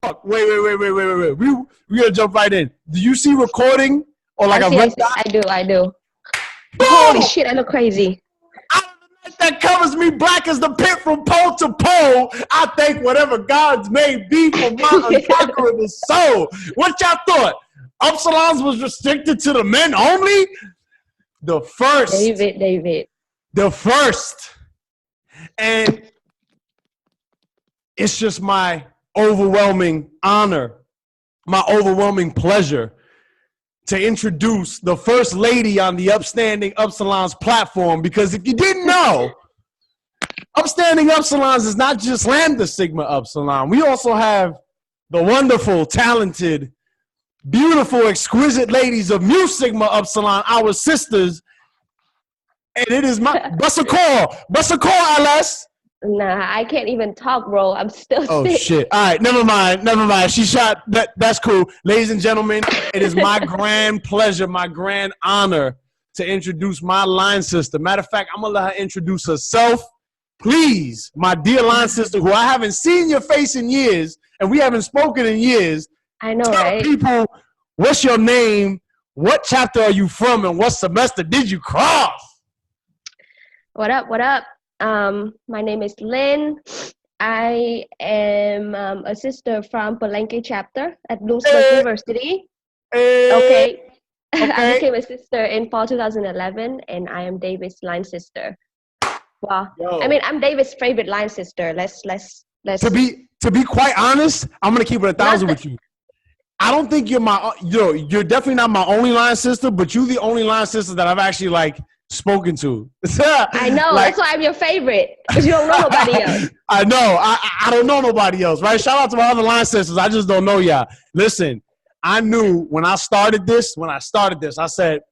Fuck. Wait. We gotta jump right in. Do you see recording or like I a see, I red see. dot? I do, I do. Holy Boom! shit, I look crazy. Out of the night that covers me black as the pit from pole to pole, I thank whatever gods may be for my unconquerable soul. What y'all thought? Upsilons was restricted to the men only? The first. David. The first. And it's just my overwhelming honor, my overwhelming pleasure to introduce the first lady on the Upstanding Upsilons platform. Because if you didn't know, Upstanding Upsilons is not just Lambda Sigma Upsilon. We also have the wonderful, talented, beautiful, exquisite ladies of Mu Sigma Upsilon, our sisters. And it is my bust a call, LS. Nah, I can't even talk, bro. I'm still Oh sick. shit! All right, never mind. She shot. That's cool, ladies and gentlemen. It is my grand pleasure, my grand honor to introduce my line sister. Matter of fact, I'm gonna let her introduce herself. Please, my dear line sister, who I haven't seen your face in years, and we haven't spoken in years. I know, Tell right? people what's your name, what chapter are you from, and what semester did you cross? What up? My name is Linh. I am a sister from Palenque chapter at Bloomsburg University. Okay. I became a sister in fall 2011, and I am David's line sister. Wow. Yo. I mean, I'm David's favorite line sister. Let's. To be quite honest, I'm gonna keep it 1,000 with you. I don't think you're you're definitely not my only line sister, but you're the only line sister that I've actually like spoken to. I know, like, that's why I'm your favorite, because you don't know nobody else. I know. I don't know nobody else, right? Shout out to my other line sisters. I just don't know y'all. Listen, I knew when I started this, I said,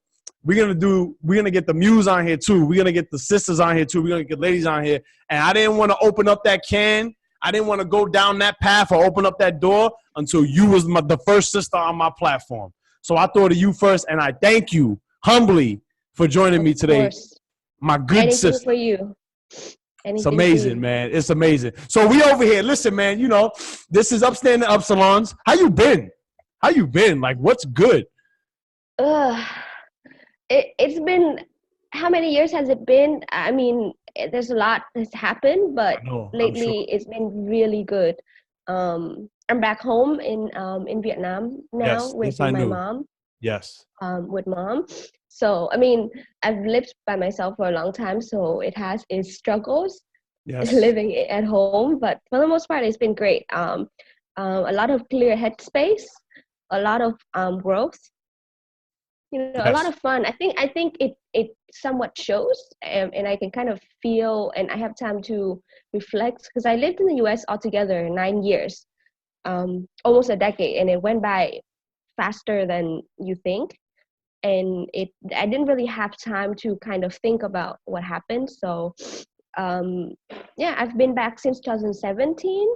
we're gonna get the Muse on here too. We're gonna get the sisters on here too. We're gonna get ladies on here. And I didn't want to open up that can. I didn't want to go down that path or open up that door until you was the first sister on my platform. So I thought of you first, and I thank you humbly for joining me today. My good Anything sister. For you. It's amazing, man. It's amazing. So we over here. Listen, man, you know, this is Upstanding Upsilons. How you been? Like, what's good? It's been, how many years has it been? I mean, there's a lot that's happened, but lately it's been really good. I'm back home in Vietnam now with my mom. Yes. With mom. So, I mean, I've lived by myself for a long time, so it has its struggles living at home. But for the most part, it's been great. A lot of clear headspace, a lot of growth. You know, a lot of fun. I think it somewhat shows, and I can kind of feel, and I have time to reflect, because I lived in the U.S. altogether 9 years, almost a decade, and it went by faster than you think. And I didn't really have time to kind of think about what happened. So, I've been back since 2017,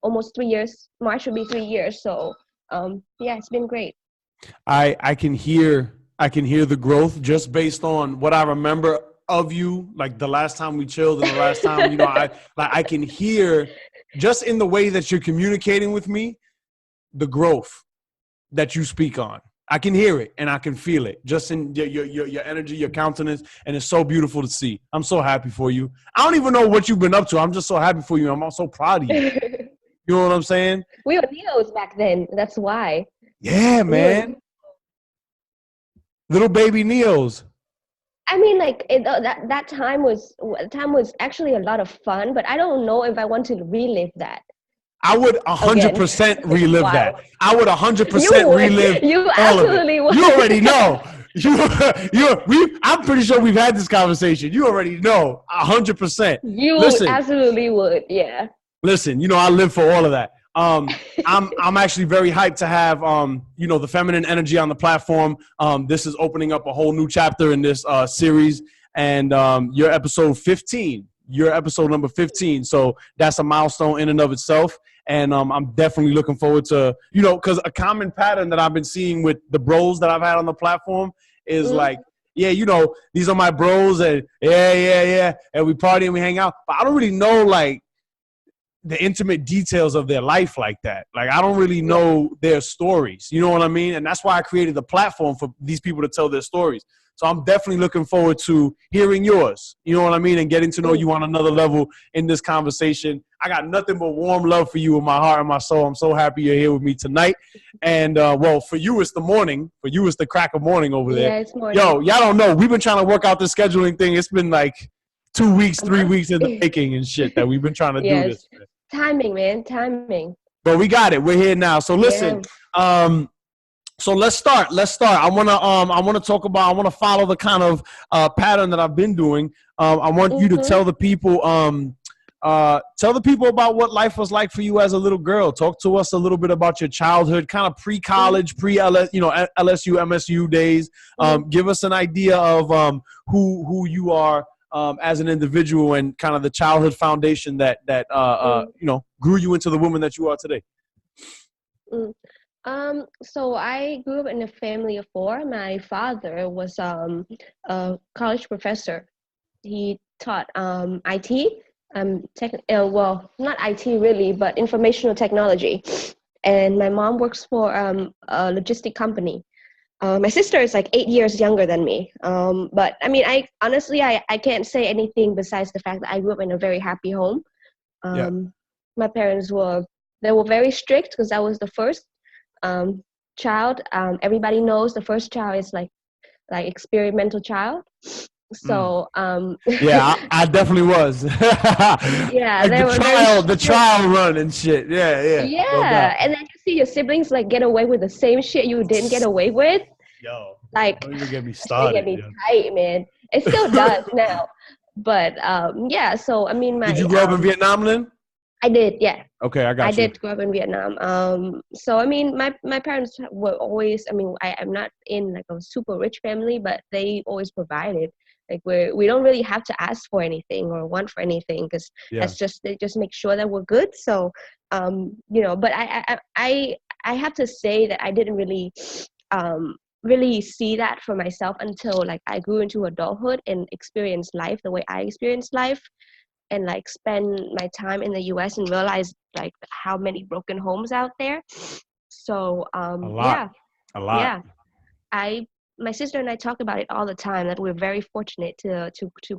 almost 3 years. March will be 3 years. So, it's been great. I can hear the growth just based on what I remember of you, like the last time we chilled and the last time, you know, I can hear just in the way that you're communicating with me, the growth that you speak on. I can hear it and I can feel it just in your energy, your countenance, and it's so beautiful to see. I'm so happy for you. I don't even know what you've been up to. I'm just so happy for you. I'm so proud of you. You know what I'm saying? We were neos back then. That's why. Yeah, man. Little baby Neos. I mean, like that time was actually a lot of fun, but I don't know if I want to relive that. I would 100% relive that. I would 100% relive. You absolutely would. You already know. I'm pretty sure we've had this conversation. You already know 100%. You absolutely would. Yeah. Listen, you know, I live for all of that. I'm actually very hyped to have you know, the feminine energy on the platform. This is opening up a whole new chapter in this series, and you're episode 15. You're episode number 15, so that's a milestone in and of itself. And I'm definitely looking forward to, you know, because a common pattern that I've been seeing with the bros that I've had on the platform is like, yeah, you know, these are my bros, and yeah, and we party and we hang out, but I don't really know, like, the intimate details of their life like that. Like, I don't really know their stories. You know what I mean? And that's why I created the platform for these people to tell their stories. So I'm definitely looking forward to hearing yours. You know what I mean? And getting to know you on another level in this conversation. I got nothing but warm love for you in my heart and my soul. I'm so happy you're here with me tonight. And, well, for you, it's the morning. For you, it's the crack of morning over there. Yeah, it's morning. Yo, y'all don't know. We've been trying to work out this scheduling thing. It's been like 2 weeks, 3 weeks in the making and shit that we've been trying to do this. Timing, man, timing. But we got it. We're here now. So listen, so let's start. I wanna talk about. I wanna follow the kind of pattern that I've been doing. I want you to tell the people about what life was like for you as a little girl. Talk to us a little bit about your childhood, kind of pre-college, LSU, MSU days. Give us an idea of who you are as an individual and kind of the childhood foundation that grew you into the woman that you are today. So I grew up in a family of four. My father was a college professor. He taught IT, well, not IT really, but informational technology. And my mom works for a logistic company. My sister is like 8 years younger than me. But I mean, I honestly can't say anything besides the fact that I grew up in a very happy home. My parents were very strict because I was the first child. Everybody knows the first child is like experimental child. So yeah, I definitely was. Yeah, like the trial run and shit. Yeah, and then you see your siblings like get away with the same shit you didn't get away with. Yo, like, don't even get me started. Get me tight, man. It still does now, but yeah. So I mean, did you grow up in Vietnam, Lynn? I did, yeah. Okay, I did grow up in Vietnam. So I mean, my parents were always. I mean, I'm not in like a super rich family, but they always provided. Like we don't really have to ask for anything or want for anything because they just make sure that we're good. So, but I have to say that I didn't really see that for myself until like I grew into adulthood and experienced life the way I experienced life. And like spend my time in the US and realize like how many broken homes out there. So a lot. Yeah. My sister and I talk about it all the time that we're very fortunate to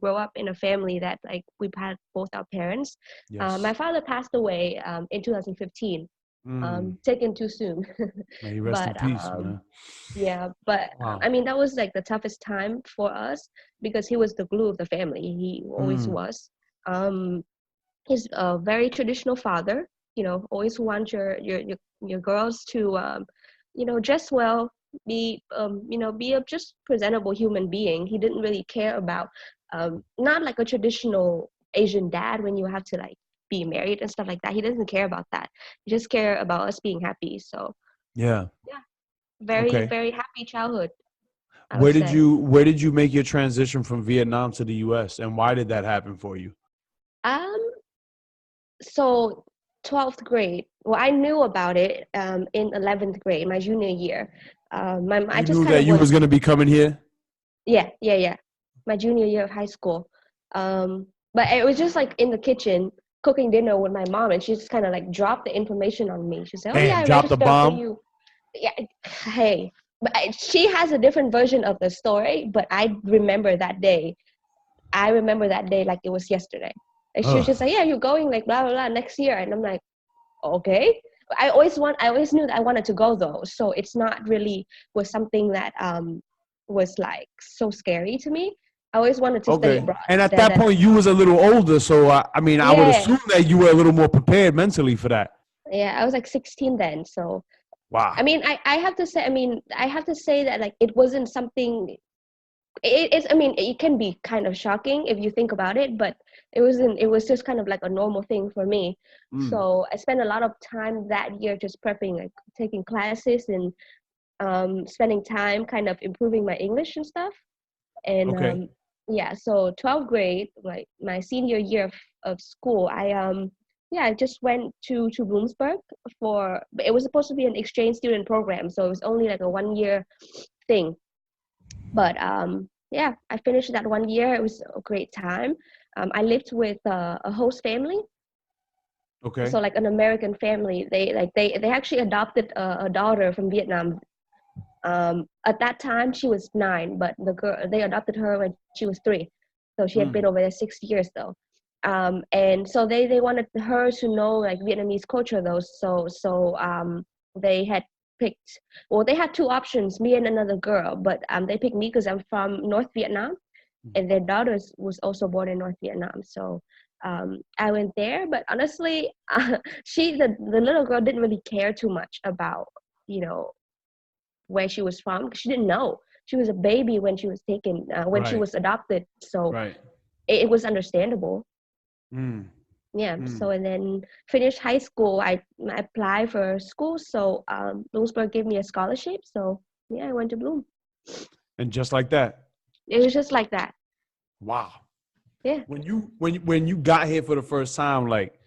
grow up in a family that like we've had both our parents. Yes. My father passed away in 2015. Taken too soon. May he rest in peace, man. Yeah, but wow. I mean that was like the toughest time for us because he was the glue of the family. He always was. He's a very traditional father, always want your girls to dress well, be be a just presentable human being. He didn't really care about not like a traditional Asian dad when you have to like be married and stuff like that. He doesn't care about that. He just care about us being happy. So yeah, very happy childhood. Where did you make your transition from Vietnam to the US and why did that happen for you? So 12th grade. Well, I knew about it in 11th grade, my junior year. I knew that you was gonna be coming here? Yeah. My junior year of high school. But it was just like in the kitchen cooking dinner with my mom, and she just kind of like dropped the information on me. She said, "Oh yeah, I registered for you." Yeah, hey, but she has a different version of the story. But I remember that day. Like it was yesterday. Like she was just like, "Yeah, you're going like blah blah blah next year," and I'm like, "Okay." But I always knew that I wanted to go though, so it's not really was something that was like so scary to me. I always wanted to study abroad. And at that point, you was a little older, so I mean, I would assume that you were a little more prepared mentally for that. Yeah, I was like 16 then, so. Wow. I mean, I have to say that like it wasn't something. It can be kind of shocking if you think about it, but it was just kind of like a normal thing for me. So I spent a lot of time that year just prepping, like taking classes and spending time kind of improving my English and stuff. And so 12th grade, like my senior year of school, I just went to Bloomsburg but it was supposed to be an exchange student program, so it was only like a 1 year thing. But I finished that 1 year. It was a great time. I lived with a host family. Okay. So like an American family, they actually adopted a daughter from Vietnam. At that time she was 9, but the girl, they adopted her when she was 3. So she had been over there 6 years though. And so they wanted her to know like Vietnamese culture though. So they had picked, well, they had 2 options, me and another girl, but they picked me because I'm from North Vietnam, and their daughter was also born in North Vietnam. So I went there, but honestly, the little girl didn't really care too much about, you know, where she was from, because she didn't know. She was a baby when she was taken, when she Right. was adopted. So Right. it was understandable. Mm. Yeah. Mm. So and then finished high school. I applied for school. So Bloomsburg gave me a scholarship. So yeah, I went to Bloom. And just like that. It was just like that. Wow. Yeah. When you got here for the first time, like,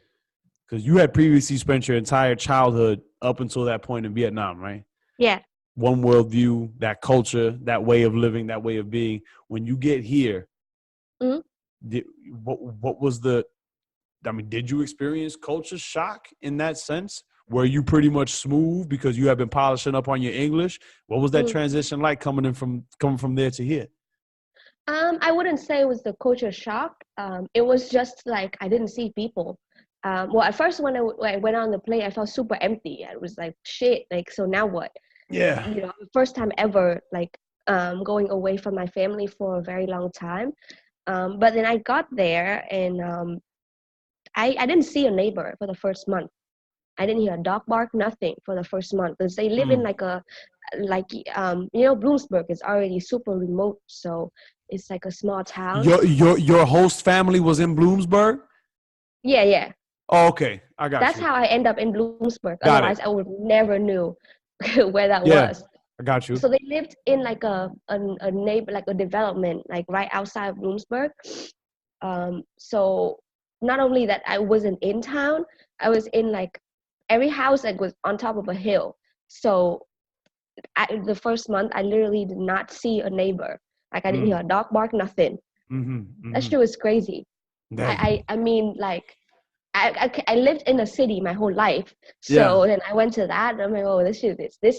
because you had previously spent your entire childhood up until that point in Vietnam, right? Yeah. One worldview, that culture, that way of living, that way of being. When you get here, Mhm. what was the? I mean, did you experience culture shock in that sense? Were you pretty much smooth because you have been polishing up on your English? What was that Mm. transition like coming from there to here? I wouldn't say it was the culture shock. It was just like I didn't see people. Well, at first when I went on the plane, I felt super empty. I was like, shit. Like, so now what? Yeah. You know, first time ever, like going away from my family for a very long time. But then I got there, and I didn't see a neighbor for the first month. I didn't hear a dog bark, nothing for the first month, because they live in Mm. like you know, Bloomsburg is already super remote, so it's like a small town. Your host family was in Bloomsburg? Yeah, yeah. Oh, okay. I got That's you. how I end up in Bloomsburg. Got it. Otherwise, I would never knew where that Yeah, was. I got you. So they lived in like a neighbor, like a development, like right outside of Bloomsburg. So not only that, I wasn't in town, I was in like every house that was on top of a hill. So the first month, I literally did not see a neighbor. Like I didn't hear Mm. a dog bark, nothing. Mm-hmm. That Mm-hmm. shit was crazy. Dang. I mean, like I lived in a city my whole life, Yeah. so then I went to that, and I'm like, oh, this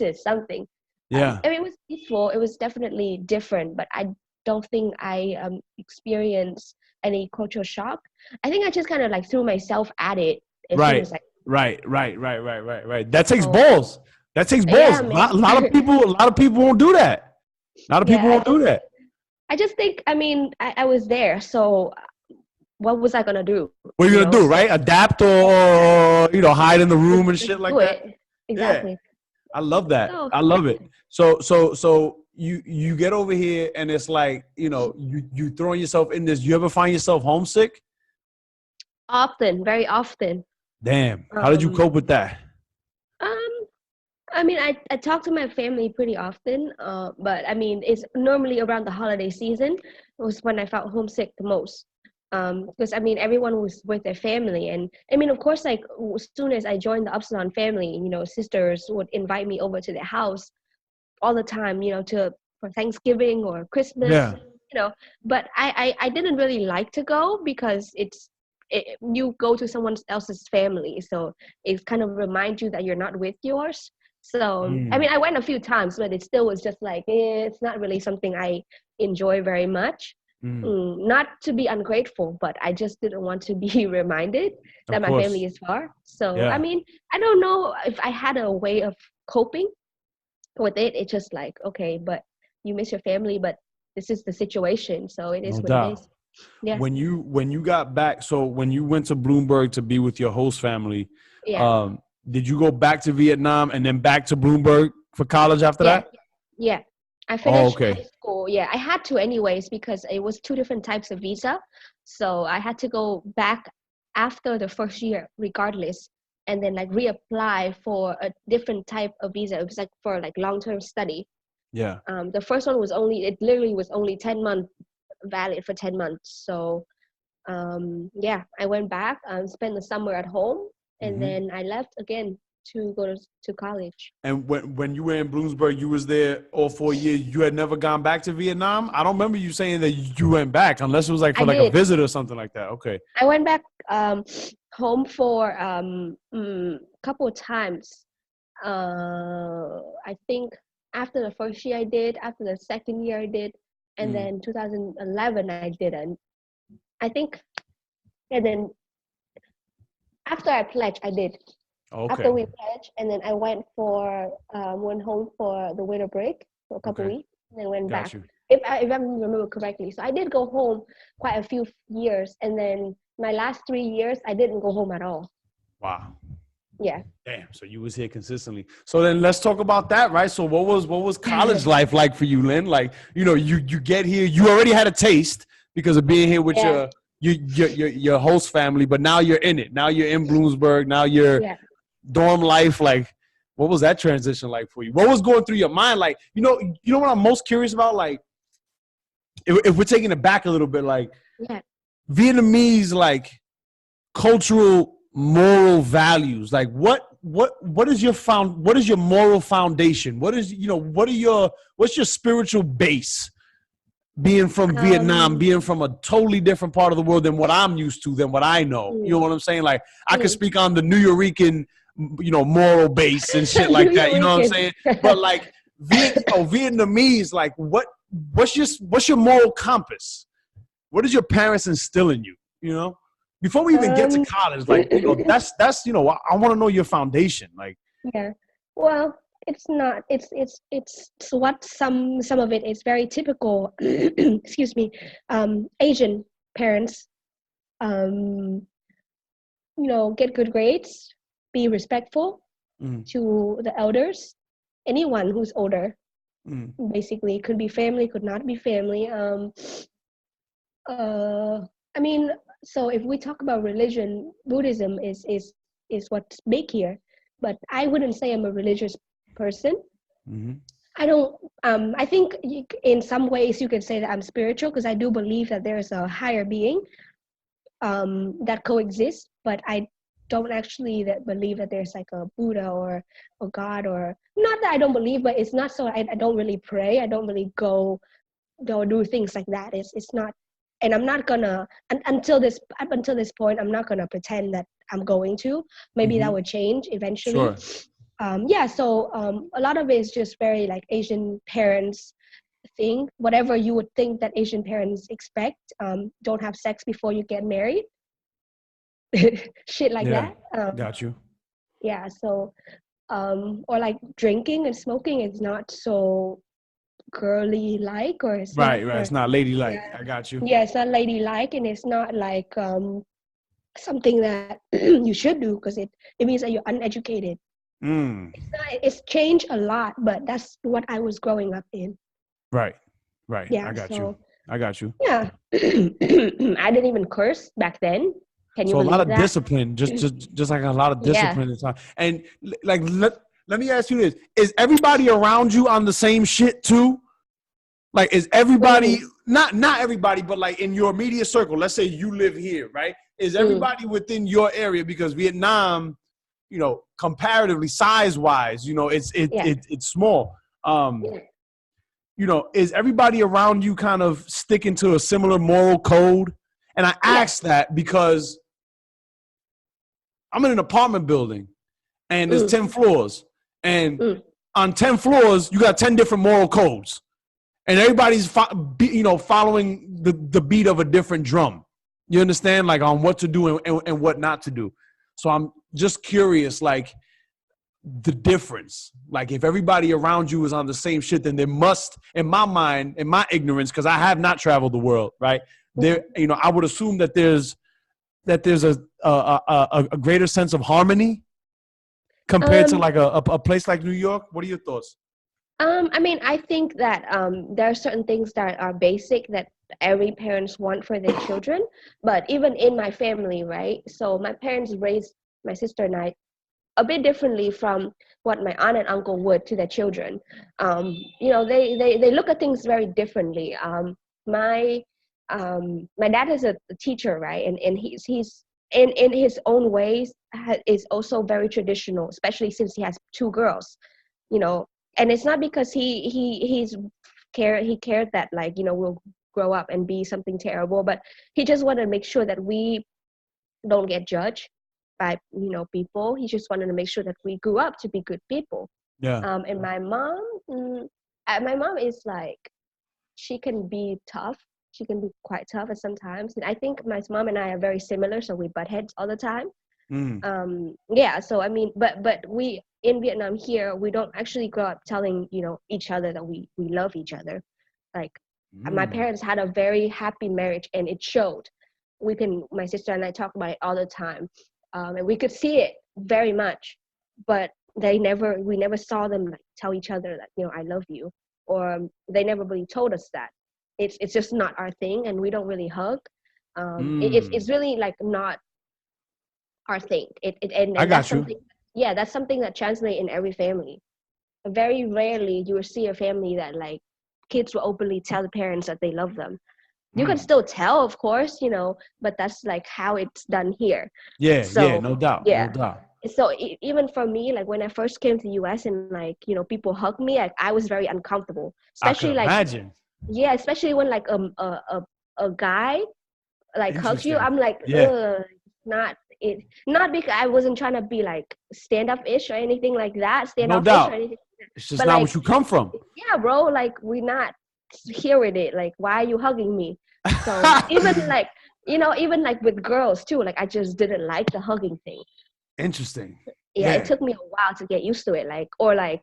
is something. Yeah. I mean, it was peaceful. It was definitely different, but I don't think I experienced any cultural shock. I think I just kind of like threw myself at it as soon Right. as I. Right. That takes Oh, balls. That takes balls. yeah, A man. lot of people won't do that. A lot of people Yeah, won't do that. I just think. I mean, I was there, so what was I gonna do? What are you You gonna know, do, so right? Adapt or hide in the room and just shit like do that? it. Yeah. Exactly. I love that. So I love it. So you get over here and it's like, you throwing yourself in this. You ever find yourself homesick? often, very often. Damn. How did you Um, cope with that? um, I mean, I talk to my family pretty often, but I mean, it's normally around the holiday season was when I felt homesick the most. Because I mean, everyone was with their family, and I mean, of course, like as soon as I joined the Upsilon family, you know, sisters would invite me over to their house all the time, you know, to for Thanksgiving or Christmas, Yeah. you know. But I didn't really like to go because you go to someone else's family, so it kind of reminds you that you're not with yours. So I mean, Mm, I went a few times, but it still was just like it's not really something I enjoy very much. mm. Not to be ungrateful, but I just didn't want to be reminded Of that my course. family is far. So I Yeah. mean, I don't know if I had a way of coping with it. It's just like, okay, but you miss your family, but this is the situation, so it is No what it doubt. is. Yeah. When you got back, so when you went to Bloomberg to be with your host family, Yeah. did you go back to Vietnam and then back to Bloomberg for college after Yeah. that? Yeah. I Oh, finished high okay. school. Yeah, I had to anyways because it was 2 different types of visa. So I had to go back after the first year regardless, and then like reapply for a different type of visa. It was like for like long-term study. Yeah. The first one was it literally was only 10 months, valid for 10 months. So yeah, I went back and spent the summer at home, and Hmm. then I left again to go to college. And when you were in Bloomsburg, you was there all 4 years. You had never gone back to Vietnam? I don't remember you saying that you went back, unless it was like for I like a did. visit or something like that. Okay. I went back home for couple of times. I think after the first year I did, after the second year I did, and then 2011 I didn't. I think, and then after I pledged, I did. Okay. After we pledged, and then I went home for the winter break for a couple weeks, and then went back. You. If I remember correctly, so I did go home quite a few years, and then my last 3 years I didn't go home at all. Wow. Yeah. Damn. So you was here consistently. So then let's talk about that, right? So what was college life like for you, Lynn? Like, you get here, you already had a taste because of being here with your host family, but now you're in it. Now you're in Bloomsburg. Now you're dorm life. Like, what was that transition like for you? What was going through your mind? Like, you know what I'm most curious about? Like, if we're taking it back a little bit, like Vietnamese, like cultural, moral values. Like, what is your moral foundation? What's your spiritual base? Being from Vietnam, being from a totally different part of the world than what I'm used to, than what I know. You know what I'm saying? Like, I could speak on the New Yorican, moral base and shit like that. You know what I'm saying? But like, Vietnamese, like, what's your moral compass? What does your parents instill in you? Before we even get to college, like, that's I want to know your foundation. Like, yeah, well, it's not. It's what some of it is very typical. Excuse me, Asian parents. Get good grades, be respectful to the elders, anyone who's older. Basically, could be family, could not be family. I mean, so if we talk about religion, Buddhism is what's big here. But I wouldn't say I'm a religious person. I don't. I think in some ways you could say that I'm spiritual because I do believe that there is a higher being that coexists. But I don't actually believe that there's like a Buddha or a God, or not that I don't believe, but it's not so. I don't really pray. I don't really go do things like that. It's not. And I'm not gonna until this point. I'm not gonna pretend that I'm going to. Maybe that would change eventually. Sure. So a lot of it is just very like Asian parents thing. Whatever you would think that Asian parents expect. Don't have sex before you get married. Shit like that. Got you. Yeah. So, or like drinking and smoking is not so girly like, or it's right. It's not ladylike. I got you. Yeah, it's not ladylike, and it's not like something that you should do because it means that you're uneducated. It's changed a lot, but that's what I was growing up in. Right. Yeah, I got you. Yeah. I didn't even curse back then. Can you believe that? So a lot of discipline, just like a lot of discipline. Yeah. And like, let me ask you this: is everybody around you on the same shit too? Like, is everybody not everybody, but like in your immediate circle? Let's say you live here, right? Is everybody within your area? Because Vietnam, comparatively size-wise, it's small. Is everybody around you kind of sticking to a similar moral code? And I ask that because I'm in an apartment building, and there's 10 floors, and on 10 floors, you got 10 different moral codes. And everybody's, following the beat of a different drum. You understand? Like, on what to do and what not to do. So I'm just curious, like, the difference. Like, if everybody around you is on the same shit, then there must, in my mind, in my ignorance, because I have not traveled the world, right? There, I would assume that there's a greater sense of harmony compared to like a place like New York. What are your thoughts? I mean, I think that there are certain things that are basic that every parents want for their children. But even in my family, right? So my parents raised my sister and I a bit differently from what my aunt and uncle would to their children. They look at things very differently. My dad is a teacher, right? And he's in his own ways is also very traditional, especially since he has 2 girls, you know. And it's not because he cared that, like, you know, we'll grow up and be something terrible, but he just wanted to make sure that we don't get judged by, you know, people. He just wanted to make sure that we grew up to be good people. Yeah. And my mom is like, she can be tough. She can be quite tough at sometimes. And I think my mom and I are very similar, so we butt heads all the time. Yeah, so I mean, but we in Vietnam here, we don't actually grow up telling, you know, each other that we love each other. Like, my parents had a very happy marriage, and it showed. My sister and I talk about it all the time, and we could see it very much, but we never saw them like tell each other that, you know, I love you, or they never really told us that. It's just not our thing, and we don't really hug. It's really like not our thing. And I got that's you. something. Yeah, that's something that translates in every family. Very rarely you will see a family that, like, kids will openly tell the parents that they love them. You can still tell, of course, you know, but that's like how it's done here. Yeah, So, yeah, no doubt, yeah. no doubt. So even for me, like, when I first came to the US and, like, you know, people hug me, like, I was very uncomfortable. Especially, I could imagine. yeah, especially when, like, a guy like hugs you. I'm like, yeah. Not because I wasn't trying to be like stand-up-ish or anything like that, No standoffish doubt. or anything. It's just But, not like, what you come from. yeah, bro, like, we're not here with it. Like, why are you hugging me? So even like, you know, even like with girls too, like, I just didn't like the hugging thing. Interesting. Yeah, it took me a while to get used to it. Like, or like,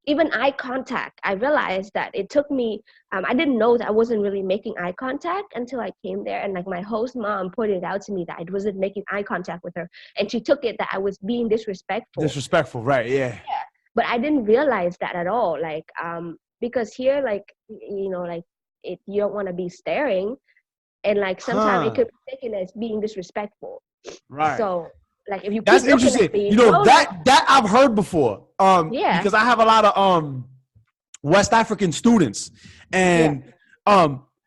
even eye contact, I realized that it took me, I didn't know that I wasn't really making eye contact until I came there, and like my host mom pointed out to me that I wasn't making eye contact with her, and she took it that I was being disrespectful, right? Yeah. But I didn't realize that at all, like, because here, like, you know, like, you don't want to be staring, and like sometimes it could be taken as being disrespectful, right? So, like, if you That's keep looking interesting. at me, You know, bro, that I've heard before. Yeah. Because I have a lot of West African students, and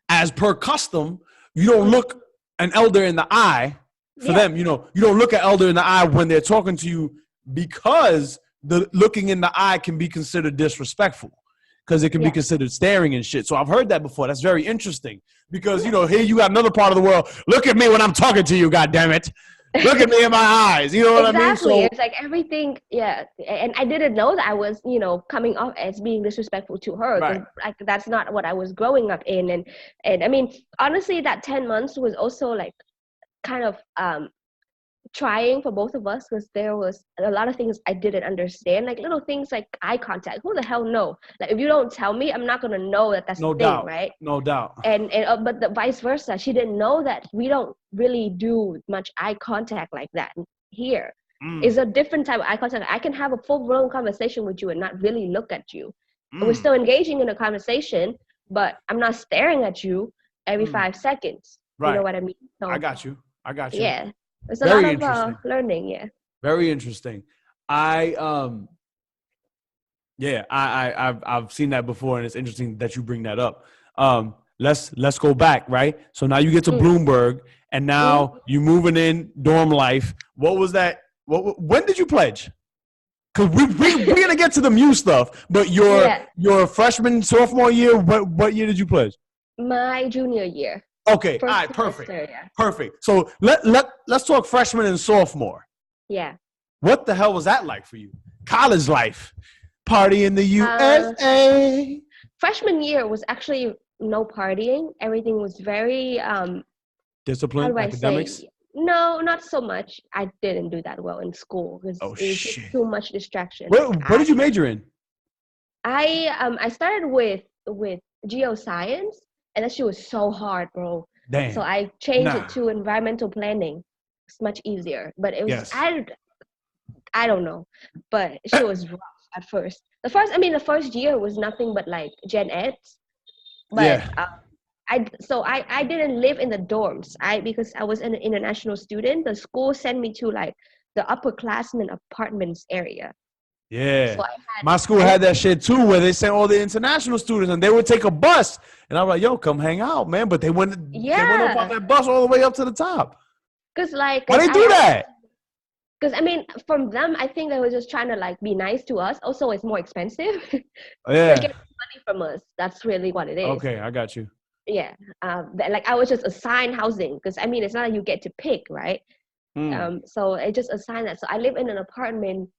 as per custom, you don't look an elder in the eye for them. You know, you don't look an elder in the eye when they're talking to you, because the looking in the eye can be considered disrespectful, because it can be considered staring and shit. So I've heard that before. That's very interesting, because you know, here you got another part of the world. Look at me when I'm talking to you, goddammit. Look at me in my eyes. You know what I mean? Exactly. So, it's like everything, and I didn't know that I was, you know, coming off as being disrespectful to her. Right. Like, that's not what I was growing up in. And I mean, honestly, that 10 months was also like kind of trying for both of us, because there was a lot of things I didn't understand, like little things like eye contact. Who the hell know? Like, if you don't tell me, I'm not gonna know that that's no the doubt, thing, right? No doubt. And but the vice versa, she didn't know that we don't really do much eye contact like that here. It's a different type of eye contact. I can have a full-blown conversation with you and not really look at you. We're still engaging in a conversation, but I'm not staring at you every 5 seconds. Right. You know what I mean? So, I got you. Yeah. It's a lot of learning, Very interesting. I've seen that before, and it's interesting that you bring that up. Let's go back, right? So now you get to Bloomberg, and now you moving in dorm life. What was that? When did you pledge? Because we're gonna get to the Mu stuff, but your freshman, sophomore year, what year did you pledge? My junior year. Okay, all right, perfect. Perfect. So let's talk freshman and sophomore. Yeah. What the hell was that like for you? College life, party in the USA. Freshman year was actually no partying. Everything was very disciplined, academics. No, not so much. I didn't do that well in school because it was just too much distraction. What did you major in? I started with geoscience. And that shit was so hard, bro. Damn. So I changed it to environmental planning. It's much easier. But it was, I don't know. But shit was rough at first. The first year was nothing but like gen eds. But I didn't live in the dorms. Because I was an international student, the school sent me to like the upperclassmen apartments area. Yeah, so my school had that shit too, where they sent all the international students, and they would take a bus, and I was like, "Yo, come hang out, man!" But they went up on that bus all the way up to the top. Cause like, Why they do that? Because I mean, from them, I think they were just trying to like be nice to us. Also, it's more expensive. They Yeah. get money from us. That's really what it is. Okay, I got you. Yeah. Like I was just assigned housing because I mean, it's not like you get to pick, right? So I just assigned that. So I live in an apartment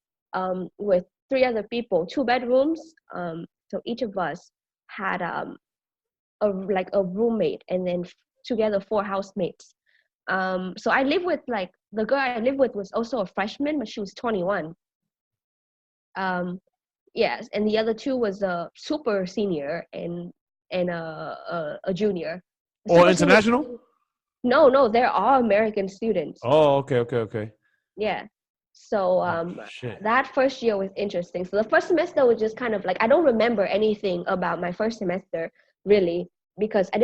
with 3 other people, 2 bedrooms. So each of us had a roommate, and then together 4 housemates. So I live with like the girl I live with was also a freshman, but she was 21. Yes, and the other 2 was a super senior and a junior. Or Super senior. international? No, they're all American students. Oh, okay. Yeah. So that first year was interesting. So the first semester was just kind of like I don't remember anything about my first semester really because I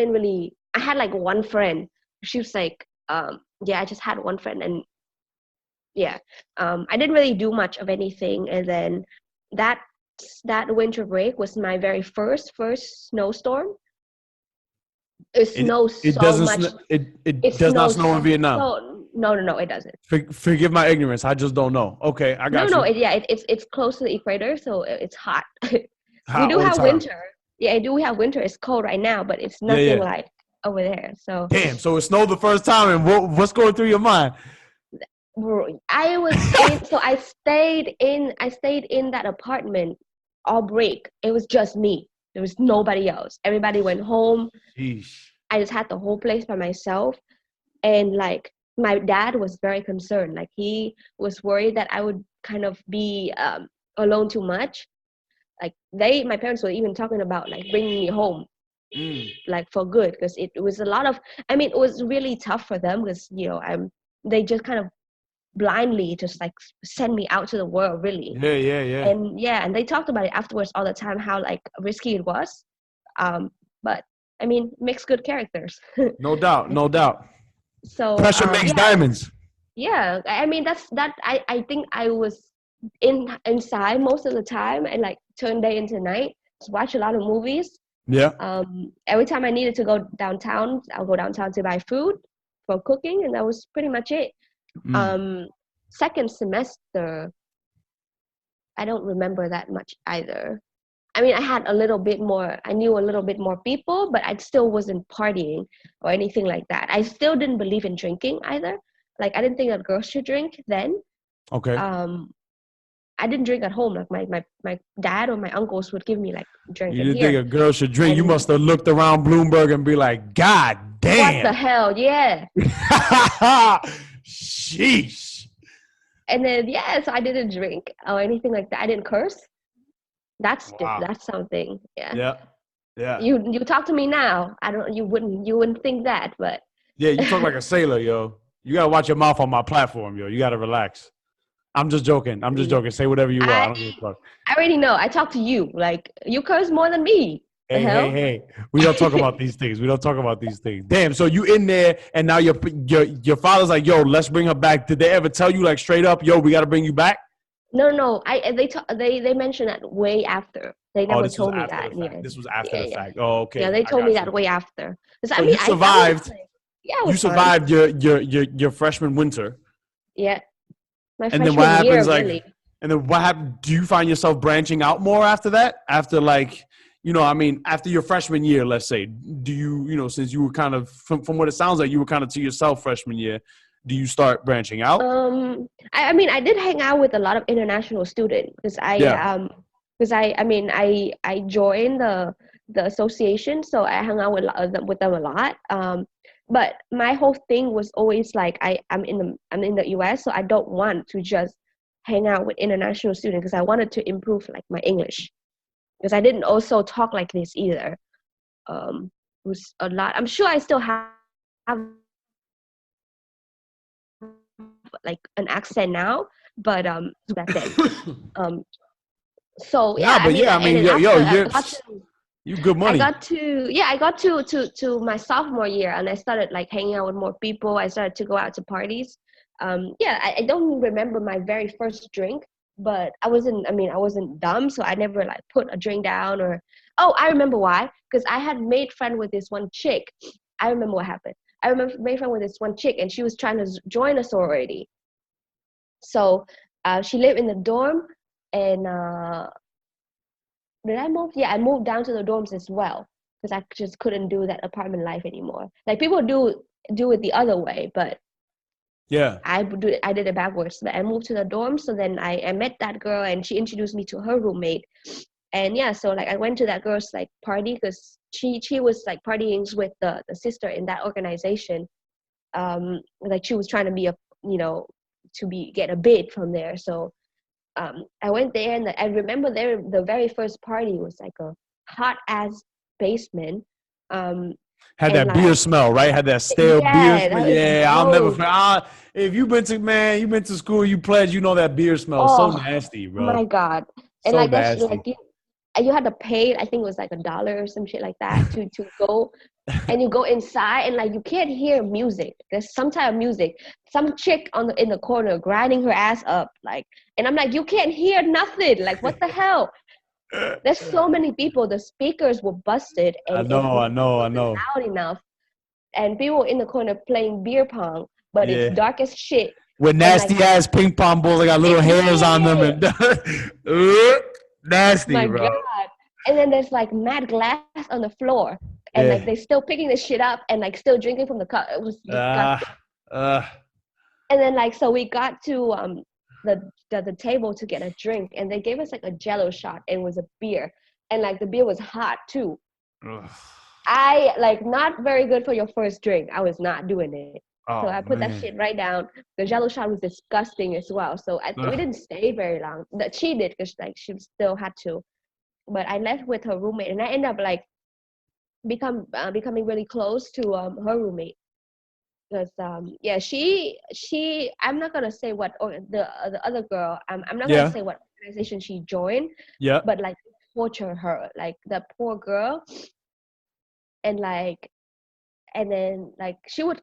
had like one friend. She was like, I just had one friend and I didn't really do much of anything. And then that winter break was my very first snowstorm. It snows so much. It does not snow in Vietnam. No, it doesn't. Forgive my ignorance. I just don't know. Okay, I got you. No, it's close to the equator, so it's hot. Hot we do all the have time. winter. Yeah, I do have winter. It's cold right now, but it's nothing like over there. So damn. So it snowed the first time, and what's going through your mind? I was in. So I stayed in that apartment all break. It was just me. There was nobody else. Everybody went home. Sheesh. I just had the whole place by myself, and like my dad was very concerned. Like he was worried that I would kind of be alone too much. Like my parents were even talking about like bringing me home, like for good, because it was a lot of. I mean, it was really tough for them because they just kind of blindly just like send me out to the world, really. Yeah. And they talked about it afterwards all the time, how like risky it was. But I mean, makes good characters. No doubt. So pressure makes diamonds. Yeah, I mean I think I was inside most of the time and like turn day into night. Just watch a lot of movies. Yeah. Every time I needed to go downtown, I'll go downtown to buy food for cooking, and that was pretty much it. Second semester, I don't remember that much either. I mean, I knew a little bit more people, but I still wasn't partying or anything like that. I still didn't believe in drinking either. Like, I didn't think that girls should drink then. Okay. I didn't drink at home. Like, my dad or my uncles would give me, like, drink. You didn't think a girl should drink? You must have looked around Bloomberg and be like, God damn. What the hell? Yeah. Sheesh. And then, so I didn't drink or anything like that. I didn't curse. That's something. Yeah. You talk to me now. You wouldn't think that, but yeah, you talk like a sailor, yo. You gotta watch your mouth on my platform, yo. You gotta relax. I'm just joking. Say whatever you want. I don't give a fuck. I already know. I talk to you. Like, you curse more than me. Hey. We don't talk about these things. Damn. So you in there, and now your father's like, yo, let's bring her back. Did they ever tell you like straight up, yo, we got to bring you back? No. They mentioned that way after. They never told me that. Yeah. This was after the fact. Oh, okay. Yeah, they told me that way after. So you survived. You survived your freshman winter. Yeah. My freshman year, really. And then what happened? Do you find yourself branching out more after that? After like, after your freshman year, let's say, do you, since you were kind of, from what it sounds like, you were kind of to yourself freshman year, do you start branching out? I did hang out with a lot of international students because I joined the association, so I hung out with them a lot. But my whole thing was always like I'm in the US, so I don't want to just hang out with international students because I wanted to improve like my English, because I didn't also talk like this either. It was a lot. I'm sure I still have like an accent now, but back then. So you good money. I got to my sophomore year, and I started like hanging out with more people. I started to go out to parties. I don't remember my very first drink, but I wasn't dumb, so I never like put a drink down I remember why, because I had made friend with this one chick. I remember what happened. I remember made friends with this one chick, and she was trying to join a sorority. So she lived in the dorm, and did I move? Yeah, I moved down to the dorms as well because I just couldn't do that apartment life anymore. Like people do it the other way, but Yeah. I did it backwards. But I moved to the dorm, so then I met that girl, and she introduced me to her roommate. And yeah, so like I went to that girl's like party because she was like partying with the sister in that organization. Like she was trying to be a get a bid from there. So I went there, and I remember there the very first party was like a hot ass basement. Had And that beer like smell, right? Had that stale beer yeah, smell. that was Yeah, I'll never gross. forget. If you've been to school, you pledge, you know that beer smells so Oh nasty, bro. my god. And So like that's nasty. like you had to pay, I think it was like $1 or some shit like that to go, and you go inside, and like you can't hear music. There's some type of music, some chick in the corner grinding her ass up, like, and I'm like, you can't hear nothing, like what the hell. There's so many people, the speakers were busted, I and it know, I know, I wasn't know. loud enough, and people in the corner playing beer pong, but it's Yeah. dark as shit. With And like nasty ass ping pong balls that got little hairs on them yeah, and nasty, my bro. god. And then there's like mad glass on the floor, and like Yeah. they still picking the shit up and like still drinking from the cup. It was disgusting. Ah, uh, And then like so we got to the table to get a drink, and they gave us like a jello shot, and it was a beer, and like the beer was hot too. I like not very good for your first drink. I was not doing it. So oh I put that man. shit right down. The jello shot was disgusting as well. So we didn't stay very long. That she did because like she still had to. But I left with her roommate, and I ended up like becoming really close to her roommate because yeah, she I'm not gonna say what, or the other girl, I'm not gonna Yeah. say what organization she joined, Yeah. but like torture her, like the poor girl. And like, and then like she would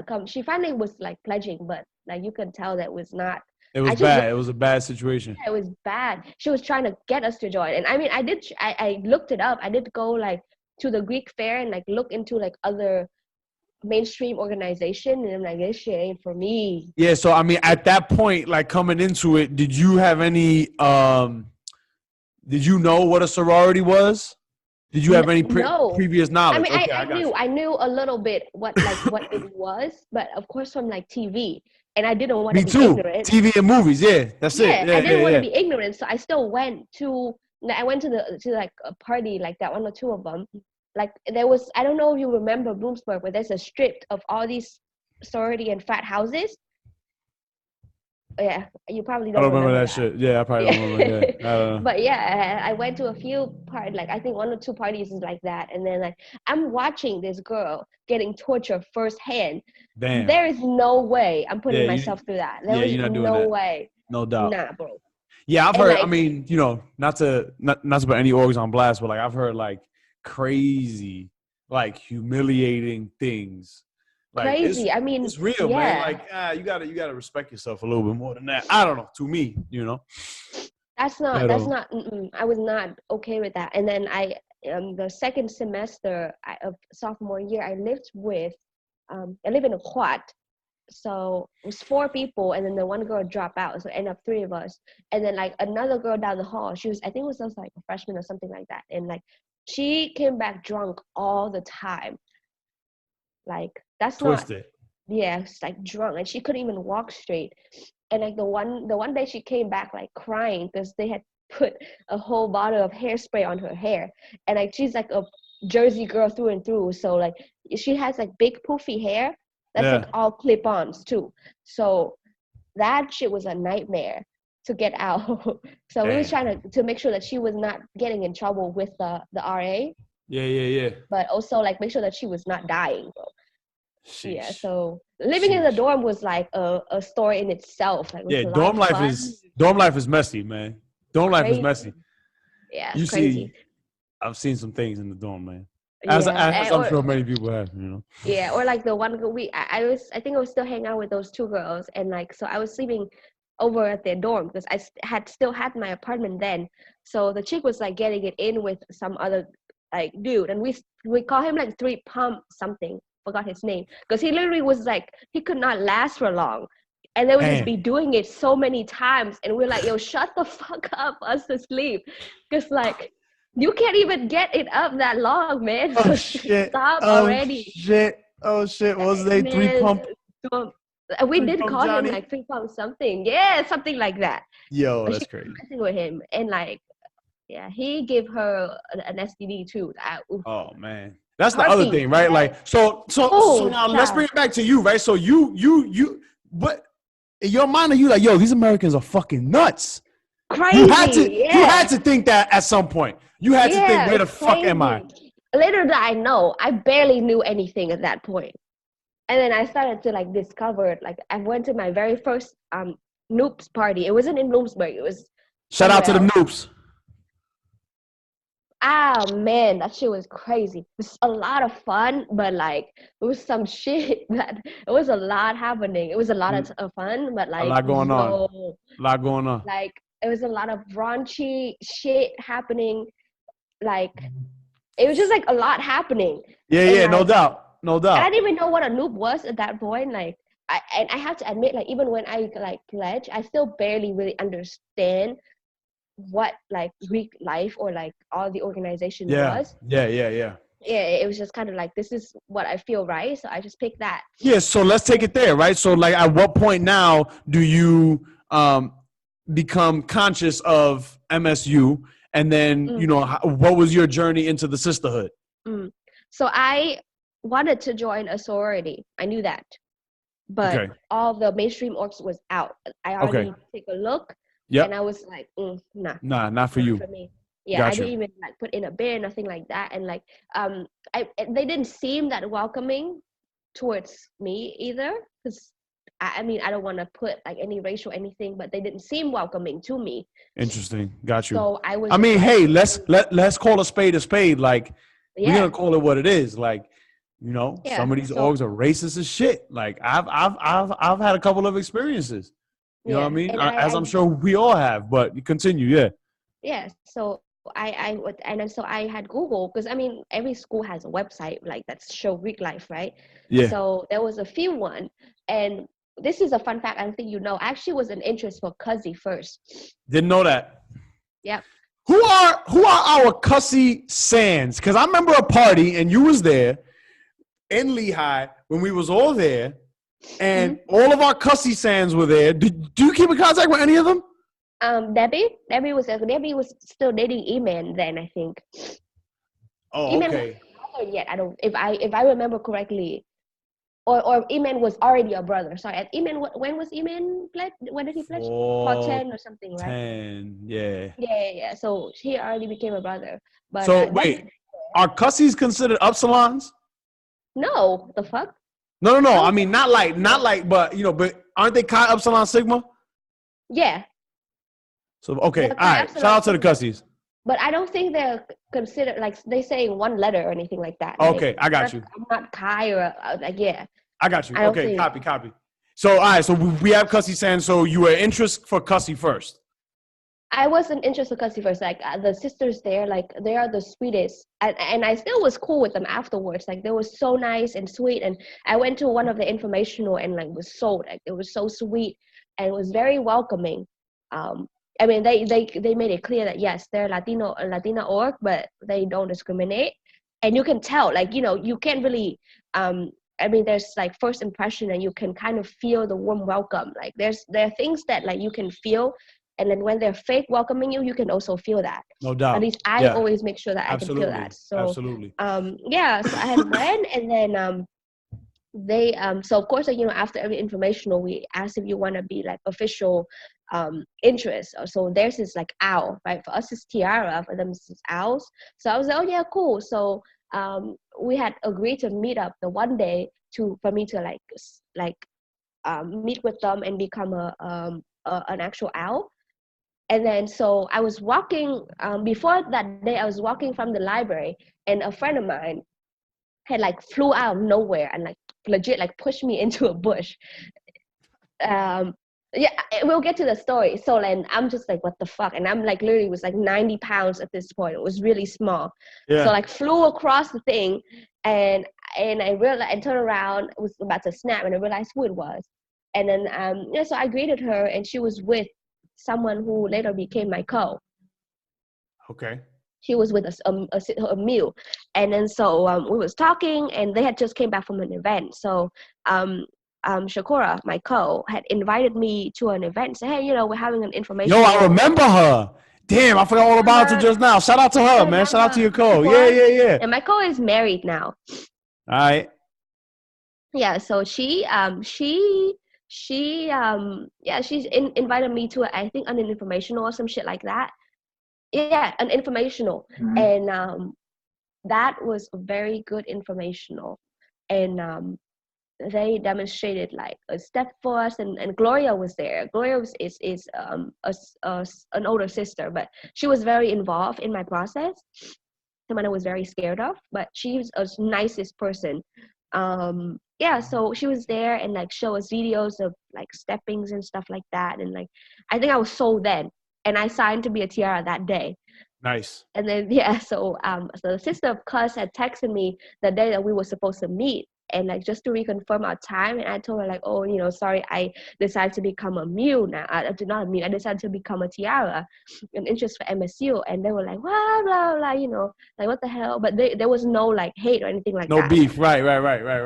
come, she finally was like pledging, but like you could tell that was not, It I was just bad. looked, It was a bad situation. it was bad. She was trying to get us to join, and I mean I looked it up. I did go like to the Greek fair and like look into like other mainstream organization, and I'm like, this shit ain't for me. Yeah, so I mean at that point, like coming into it, did you have any did you know what a sorority was? Did you have any No, previous I knowledge? mean Okay, I got I you. knew a little bit what it was, but of course from like TV, and I didn't want to Me be too. ignorant. TV and movies, yeah. That's it. Yeah, Yeah, I yeah, didn't want to yeah. be ignorant, so I still went to. I went to like a party like that, one or two of them. Like there was, I don't know if you remember Bloomsburg, but there's a strip of all these sorority and frat houses. Yeah, you probably I don't don't remember remember that that. shit. Yeah, I probably don't remember. Yeah. Yeah. I don't know. But yeah, I went to a few parties, like I think one or two parties is like that, and then like I'm watching this girl getting tortured firsthand. Damn. There is no way I'm Yeah, putting myself through that. There yeah, was you're not doing no that. way. No doubt. Nah, bro. Yeah, I've And heard. I like mean, you know, not to put any orgs on blast, but like I've heard like crazy, like humiliating things. Like crazy. I mean, it's real, man. yeah, Like you gotta respect yourself a little bit more than that. I don't know. To me, you know. But, that's not. I was not okay with that. And then the second semester of sophomore year, I lived with, I live in a quad, so it was four people, and then the one girl dropped out, so end up three of us. And then like another girl down the hall, she was, I think it was also like a freshman or something like that, and like she came back drunk all the time. Like that's not, twisted. yeah, it's like drunk, and she couldn't even walk straight. And like the one day she came back like crying because they had put a whole bottle of hairspray on her hair, and like she's like a Jersey girl through and through, so like she has like big poofy hair that's like Yeah. all clip-ons too. So that shit was a nightmare to get out. So we was Damn. trying to make sure that she was not getting in trouble with the RA, Yeah, yeah, yeah. but also like make sure that she was not dying, bro. Yeah, Sheesh. so living in the Sheesh. dorm was like a story in itself. Like it was Yeah, a lot of fun, dorm life is messy, man. Dorm life is crazy. messy. Yeah, it's You crazy. see, I've seen some things in the dorm, man. Yeah, As I'm sure many people have, you know. yeah, or like the one girl I think I was still hanging out with those two girls, and like so I was sleeping over at their dorm because had still had my apartment then. So the chick was like getting it in with some other like dude, and we call him like three pump something. forgot his name, because he literally was like, he could not last for long. And they would just be doing it so many times. And we're like, yo, shut the fuck up, us to sleep. Because like, you can't even get it up that long, man. Oh So shit. stop Oh already. shit. Oh shit. What was they? Man, Three pump? we Three did pump call him Johnny? like 3 pump something. Yeah, something like that. Yo, But that's she crazy. was messing with him. And like, yeah, he gave her an STD too. Oh man. That's the other Herpes, thing, right? right? Like, so now let's bring it back to you, right? So but in your mind, are you like, yo, these Americans are fucking nuts? Crazy, You had to think that at some point. You had to think, where the it's fuck am I? Little did I know, I barely knew anything at that point. And then I started to like discover, like I went to my very first Noops party. It wasn't in Bloomsburg. It was Shout out to the else. Noops. Ah man, that shit was crazy. It was a lot of fun, but like it was some shit that it was a lot happening. It was a lot of fun, but like a lot going on. A lot going on. Like it was a lot of raunchy shit happening. Like it was just like a lot happening. Yeah, like, no doubt. No doubt. And I didn't even know what a noob was at that point. Like I have to admit, like even when I like pledge, I still barely really understand what like Greek life or like all the organization was. Yeah, it was just kind of like, this is what I feel, right? So I just picked that. Yeah, so let's take it there, right? So like at what point now do you become conscious of MSU, and then you know, what was your journey into the sisterhood? So I wanted to join a sorority. I knew that, but all the mainstream orgs was out. I already take a look. Yep. And I was like, nah, not for you. For me. Yeah, I didn't even like put in a bid, nothing like that. And like, they didn't seem that welcoming towards me either. Because I mean, I don't want to put like any racial anything, but they didn't seem welcoming to me. Interesting. Got you. So I was. I mean, hey, let's call a spade a spade. Like, we're gonna call it what it is. Like, you know, some of these orgs are racist as shit. Like, I've had a couple of experiences. You know what I mean? As I'm sure we all have, but you continue, Yeah. So I had Google, because I mean every school has a website like that's show Greek life, right? Yeah. So there was a few one, and this is a fun fact. I don't think you know. Actually, was an interest for Cuzzy first. Didn't know that. Yep. Who are our Cussy Sands? Because I remember a party and you was there in Lehigh when we was all there. And all of our Cussy Sands were there. Do you keep in contact with any of them? Debbie was still dating E-Man then, I think. Oh, E-Man okay. wasn't yet. I don't, if I remember correctly, or E-Man was already a brother. Sorry, E-Man. When was E-Man pledged? When did he pledge? For 10 or something, right? 10, yeah. Yeah. So he already became a brother. But so wait, are Cussies considered Upsilons? No, the fuck. No. I mean, not like, but you know, but aren't they Chi Upsilon Sigma? Yeah. So okay, all right. Shout out to the Cussies. But I don't think they're considered like they say in one letter or anything like that. Okay, I got you. I'm not Chi or like I got you. Okay, copy. So all right, so we have Cussy Sands. So you were interest for Cussy first. I wasn't interested in Cussy first. Like the sisters there, like they are the sweetest, and I still was cool with them afterwards. Like they were so nice and sweet. And I went to one of the informational and like was sold. Like it was so sweet and it was very welcoming. I mean, they made it clear that yes, they're Latina org, but they don't discriminate, and you can tell. Like you can't really. I mean, there's like first impression, and you can kind of feel the warm welcome. Like there are things that like you can feel. And then when they're fake welcoming you, you can also feel that. No doubt. At least I always make sure that I can feel that. So, absolutely. So I had Nguyen, and then they so of course, like, after every informational, we asked if you want to be like official interest. So theirs is like owl, right? For us it's tiara, for them it's owls. So I was like, oh yeah, cool. So we had agreed to meet up the one day for me to meet with them and become an actual owl. And then, so I was walking, before that day, I was walking from the library, and a friend of mine had like flew out of nowhere and like legit like pushed me into a bush. We'll get to the story. So then I'm just like, what the fuck? And I'm like, literally was like 90 pounds at this point. It was really small. Yeah. So like flew across the thing, and and I realized, and turned around, was about to snap, and I realized who it was. And then, so I greeted her, and she was with someone who later became my co. Okay. She was with a meal, and then so we was talking, and they had just came back from an event. So Shakura, my co, had invited me to an event. Say, hey, we're having an Yo, I informational. remember her. Damn, I forgot all about her Remember? just now. Shout out to her, You man. Shout out to remember your co. Yeah, Shakura? yeah, yeah. And my co is married now. All right. Yeah, so she's invited me to I think an informational or some shit like that. Yeah, an informational. Mm-hmm. And that was a very good informational. And they demonstrated like a step for us, and Gloria was there. Gloria is an older sister, but she was very involved in my process. Someone I was very scared of, but she's a nicest person. Yeah, so she was there and like show us videos of like steppings and stuff like that, and like I think I was sold then, and I signed to be a tiara that day. Nice. And then yeah, so the sister of Cuz had texted me the day that we were supposed to meet, and like just to reconfirm our time, and I told her like, oh, sorry, I decided to become a mule now. Not a mule, I decided to become a tiara, an interest for MSU, and they were like, blah blah blah, like what the hell? But there was no like hate or anything like No that. beef. Right.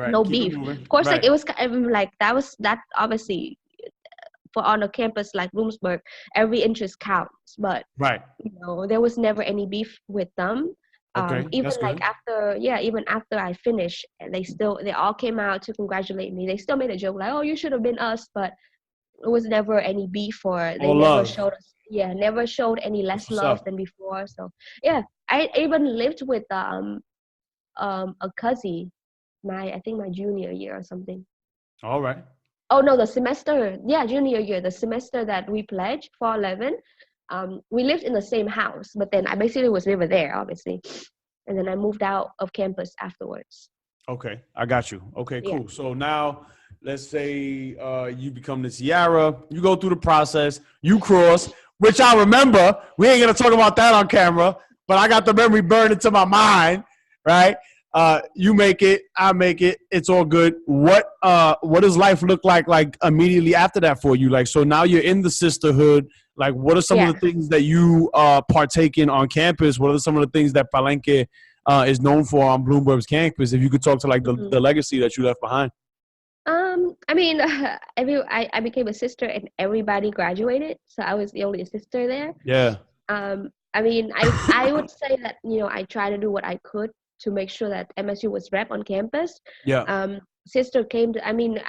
No Keep beef. it moving. Of course, right. like it was like that obviously for on a campus like Bloomsburg, every interest counts, but Right. there was never any beef with them. Okay, Even that's like good. even after I finished, they all came out to congratulate me. They still made a joke like, oh, you should have been us, but it was never any beef, or they All never love. showed us never showed any less love up. than before. So yeah, I even lived with a cousin I think my junior year or something. All right. Oh no, the semester, junior year, the semester that we pledged for 11, we lived in the same house, but then I basically was never there, obviously, and then I moved out of campus afterwards. Okay, I got you. Okay, cool. Yeah. So now, let's say you become the tiara, you go through the process, you cross, which I remember. We ain't gonna talk about that on camera, but I got the memory burned into my mind, right? You make it, I make it, it's all good. What does life look like immediately after that for you? Like, so now you're in the sisterhood. Like, what are some of the things that you partake in on campus? What are some of the things that Palenque is known for on Bloomberg's campus? If you could talk to like the legacy that you left behind. I mean, I became a sister and everybody graduated, so I was the only sister there. Yeah. I mean, I would say that I try to do what I could to make sure that MSU was rep on campus. Yeah. Sister came to. I mean,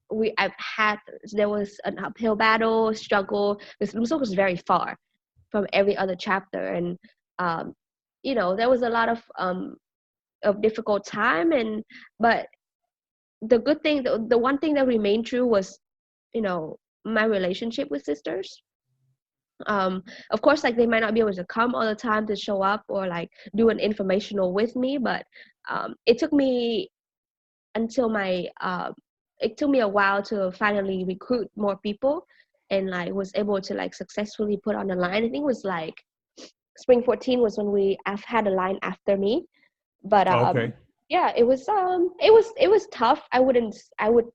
there was an uphill battle, struggle, because Lumsok was very far from every other chapter, and there was a lot of difficult time, but the good thing, the one thing that remained true was my relationship with sisters. Of course, like they might not be able to come all the time to show up or like do an informational with me, but it took me it took me a while to finally recruit more people, and like was able to like successfully put on the line. I think it was like spring 14 was when I've had a line after me, but Okay. yeah, it was tough. I would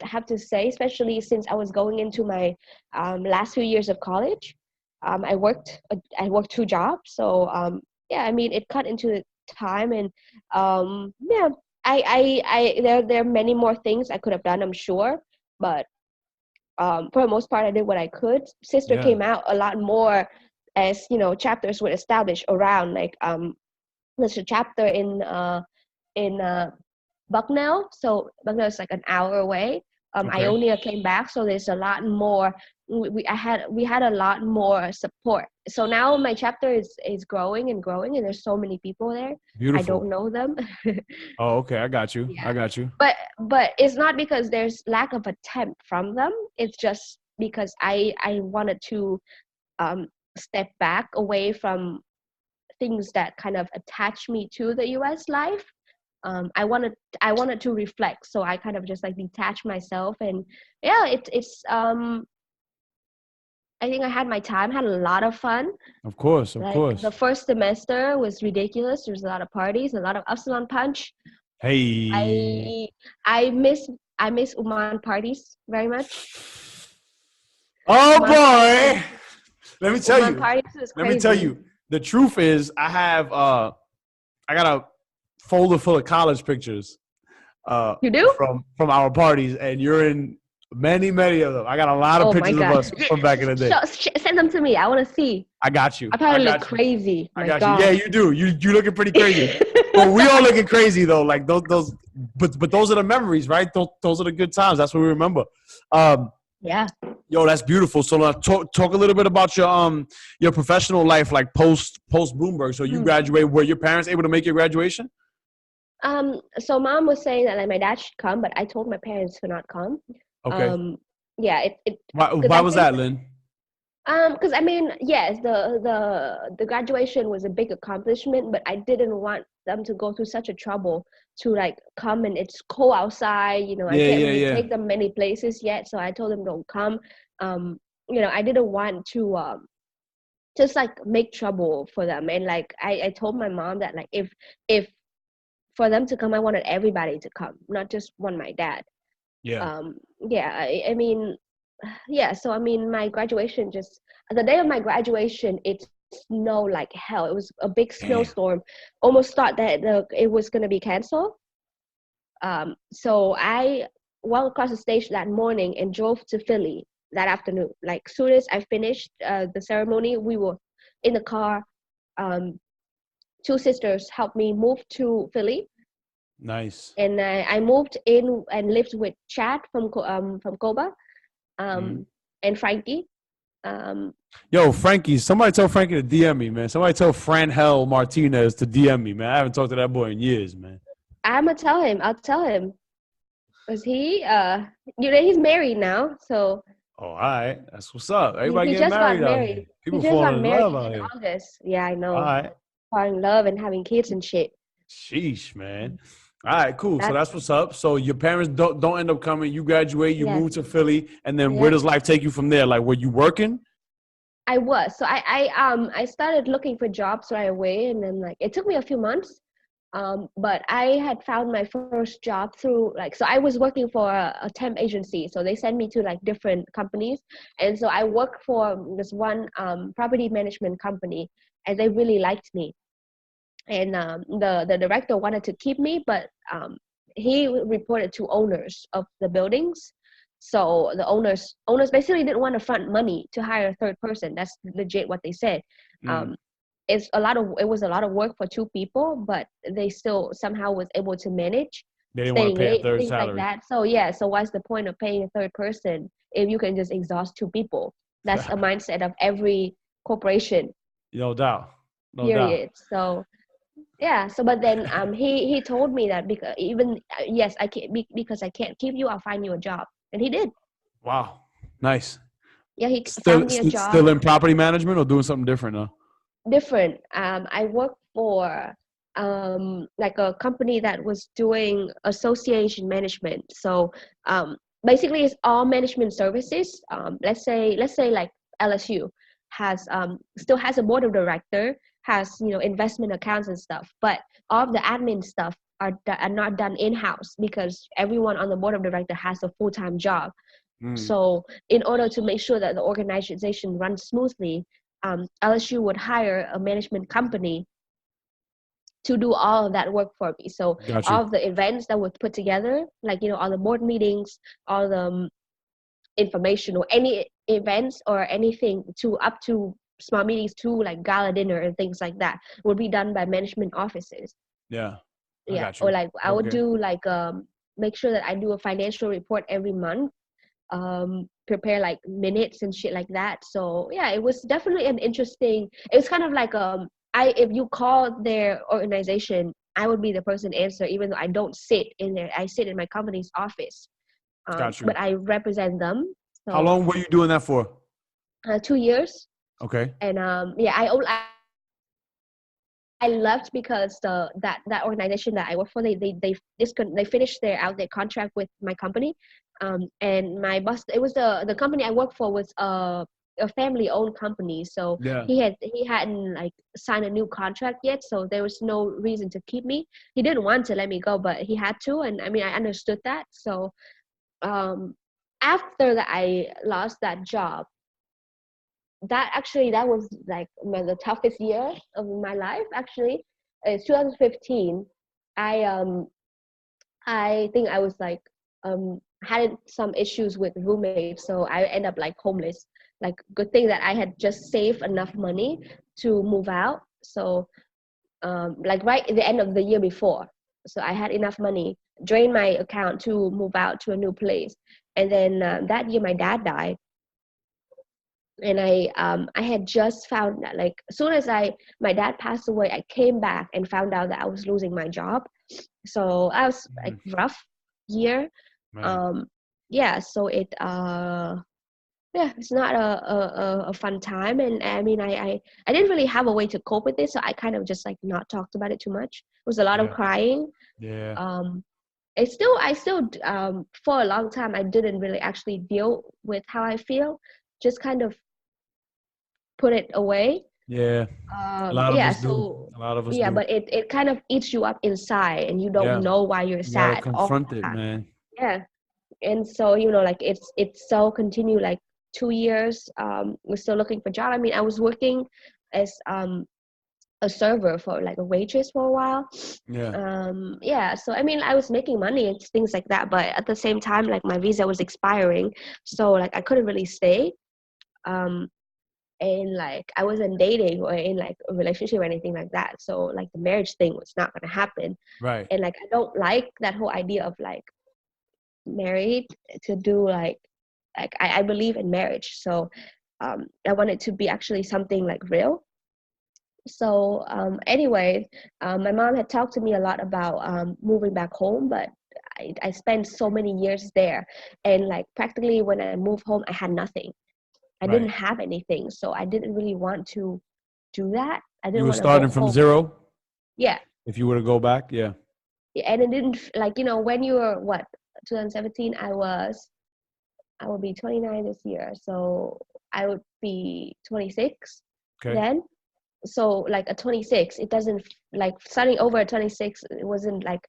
have to say, especially since I was going into my last few years of college. I worked 2 jobs, so yeah, I mean it cut into the time, and yeah, there are many more things I could have done, I'm sure, but for the most part I did what I could. Sister came out a lot more as chapters were established around, like there's a chapter in Bucknell, so Bucknell is like an hour away. Ionia came back, so there's a lot more. We had a lot more support. So now my chapter is growing and growing, and there's so many people there. Beautiful. I don't know them. Oh, okay. I got you. Yeah. I got you. But it's not because there's lack of attempt from them. It's just because I wanted to step back away from things that kind of attach me to the U.S. life. I wanted to reflect, so I kind of just like detach myself, and yeah, it's I think I had my time, had a lot of fun. Of course. The first semester was ridiculous. There was a lot of parties, a lot of Upsilon punch. Hey. I miss Uman parties very much. Oh Uman boy. parties, Let me tell Uman you. parties was Let me tell crazy. you. The truth is, I got a folder full of college pictures You do? from our parties, and you're in many of them. I got a lot of Oh my pictures of god! us from back in the day. Send them to me. I want to see. I got you. I I probably look got you. crazy. I My got you. Yeah, gosh. you do. You looking pretty crazy. But we all looking crazy though. Like those. But those are the memories, right? Those are the good times. That's what we remember. Yeah. Yo, that's beautiful. So now talk a little bit about your professional life, like post Bloomberg. So you Hmm. graduate. Were your parents able to make your graduation? So mom was saying that like my dad should come, but I told my parents to not come. Okay. Um, yeah, it because Why I was think that, Lynn? because I mean, yes, the graduation was a big accomplishment, but I didn't want them to go through such a trouble to like come and it's cold outside. You know, I Yeah, can't yeah, really yeah. take them many places yet, so I told them don't come. You know, I didn't want to just like make trouble for them, and like I told my mom that like if for them to come, I wanted everybody to come, not just one my dad. Yeah. Yeah, I mean, yeah. So I mean, my graduation just the day of my graduation, it snowed like hell. It was a big Damn. snowstorm. Almost thought that it was gonna be canceled. So I walked across the stage that morning and drove to Philly that afternoon. Like soon as I finished the ceremony, we were in the car. Um, two sisters helped me move to Philly, Nice. and I moved in and lived with Chad from Coba, Mhm. and Frankie. Um, Yo, Frankie, somebody tell Frankie to DM me, man. Somebody tell Franhel Martinez to DM me, man. I haven't talked to that boy in years, man. I'm gonna tell him. I'll tell him. Cause he, you know, he's married now, so Oh, all right. That's what's up. Everybody he getting just got married out here. married. He People just got falling in married love out in here. August. Yeah, I All know. right. Falling in love and having kids and shit. Sheesh, man. All right, cool. So That that's what's up. So your parents don't end up coming. You graduate, you yes, move to Philly, and then where yep. does life take you from there? Like, were you working? I was. So I started looking for jobs right away, and then like it took me a few months. But I had found my first job through like so I was working for a temp agency, so they sent me to like different companies, and so I worked for this one property management company, and they really liked me, and the director wanted to keep me, but he reported to owners of the buildings. So the owners basically didn't want to front money to hire a third person. That's legit what they said. Mm. um, it was a lot of work for two people, but they still somehow was able to manage They didn't want staying to pay a late, third things like salary. that. So yeah, so what's the point of paying a third person if you can just exhaust two people? That's a mindset of every corporation, No doubt. No doubt. period. So yeah, so but then he told me that because even yes, I can't because I can't keep you, I'll find you a job, and he did. Wow. Nice. Yeah, he Still found me a job. still in property management or doing something different now? Different. I worked for like a company that was doing association management. So basically, it's all management services. Let's say like LSU has still has a board of director, has investment accounts and stuff, but all of the admin stuff are not done in house because everyone on the board of director has a full time job. Mm. So in order to make sure that the organization runs smoothly, LSU would hire a management company to do all of that work for me. So Got you. all of the events that were put together, like all the board meetings, all the information or any events or anything to up to small meetings to like gala dinner and things like that would be done by management offices. Yeah. I Yeah, got or you. like I would Okay. do like make sure that I do a financial report every month, prepare like minutes and shit like that. So yeah, it was definitely an interesting, it was kind of like I if you call their organization, I would be the person answer even though I don't sit in there. I sit in my company's office, Got you. but I represent them. How So long were you doing that for? 2 years. Okay. And yeah, I left because that organization that I work for, they finished their contract with my company, and my boss, it was the company I worked for was a family-owned company, so Yeah. he hadn't like signed a new contract yet, so there was no reason to keep me. He didn't want to let me go, but he had to, and I mean I understood that. So after that I lost that job, that was like the toughest year of my life. Actually, it's 2015. I think I was like had some issues with roommates, so I end up like homeless. Like good thing that I had just saved enough money to move out. So like right at the end of the year before, so I had enough money, drained my account to move out to a new place. And then that year my dad died, and I had just found that like as soon as my dad passed away, I came back and found out that I was losing my job. So I was like rough year. Man. Yeah, so it's not a fun time. And I mean I didn't really have a way to cope with it, so I kind of just like not talked about it too much. It was a lot of Yeah. crying. Yeah. I still for a long time I didn't really actually deal with how I feel, just kind of put it away. Yeah. A lot of Yeah, us do. so A lot of us yeah, do. but it kind of eats you up inside, and you don't Yeah. know why you're You gotta sad all confront the it, time. man. Yeah. And so like it's so continued like 2 years. We're still looking for job. I mean I was working as a server for like a waitress for a while. Yeah. Yeah, so I mean I was making money and things like that, but at the same time like my visa was expiring, so like I couldn't really stay. And like I wasn't dating or in like a relationship or anything like that, so like the marriage thing was not going to happen. Right. And like I don't like that whole idea of like married to do like I believe in marriage, so I want it to be actually something like real. So anyway, my mom had talked to me a lot about moving back home, but I spent so many years there, and like practically when I moved home I had nothing. I didn't Right. have anything, so I didn't really want to do that. I You didn't were want to go starting from home. zero Yeah. if you were to go back. Yeah. And it didn't like when you were what 2017, I will be 29 this year, so I would be 26 Okay. then. So like a 26, it doesn't like starting over at 26. It wasn't like,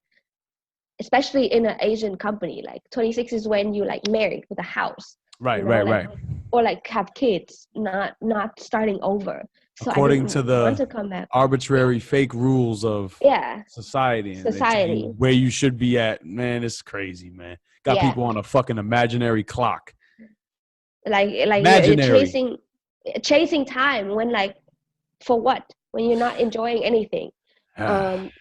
especially in an Asian company, like 26 is when you like married with a house, Right. like Right. or like have kids, not starting over. So I According didn't to want the to come back. arbitrary fake rules of Yeah, society, and they tell you society. where you should be at. Man, it's crazy, man. Got Yeah, people on a fucking imaginary clock. like you're Imaginary. chasing time when like for what, when you're not enjoying anything. um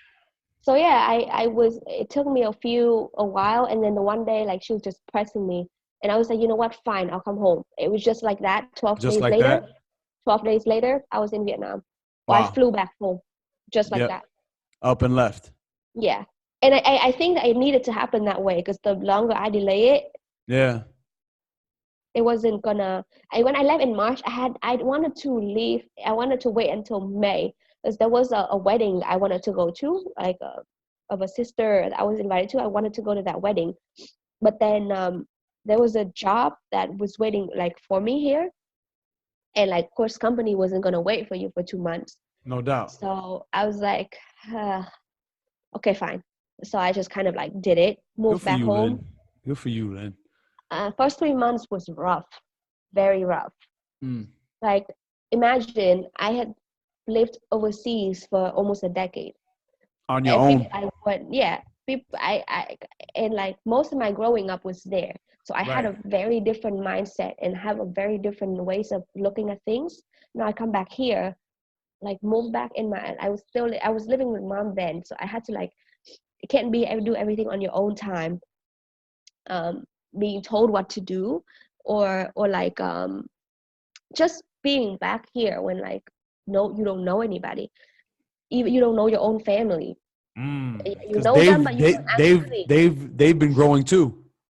so yeah, it took me a while, and then the one day like she was just pressing me, and I was like, you know what, fine, I'll come home. It was just like that. 12 Just days like later that. 12 days later I was in Vietnam, or I Wow. flew back home, just like Yep. that. Up and left. Yeah. And I think that it needed to happen that way, because the longer I delay it, Yeah. it wasn't gonna. When I left in March, I wanted to leave. I wanted to wait until May, because there was a wedding I wanted to go to, like of a sister that I was invited to. I wanted to go to that wedding, but then there was a job that was waiting like for me here, and like of course company wasn't gonna wait for you for 2 months. No doubt. So I was like, okay, fine. So I just kind of like did it, Good moved for back you, home. Lynn. Good for you, Lynn. First 3 months was rough, very rough. Mm. Like, imagine I had lived overseas for almost a decade. On your And own. and like most of my growing up was there. So I had Right. a very different mindset and have a very different ways of looking at things. Now I come back here, like moved back in I was living with mom then. So I had to like, it can't be do everything on your own time. Being told what to do, or like just being back here when like no, you don't know anybody, even you don't know your own family. You Because know them, but you don't actually. they've been growing too.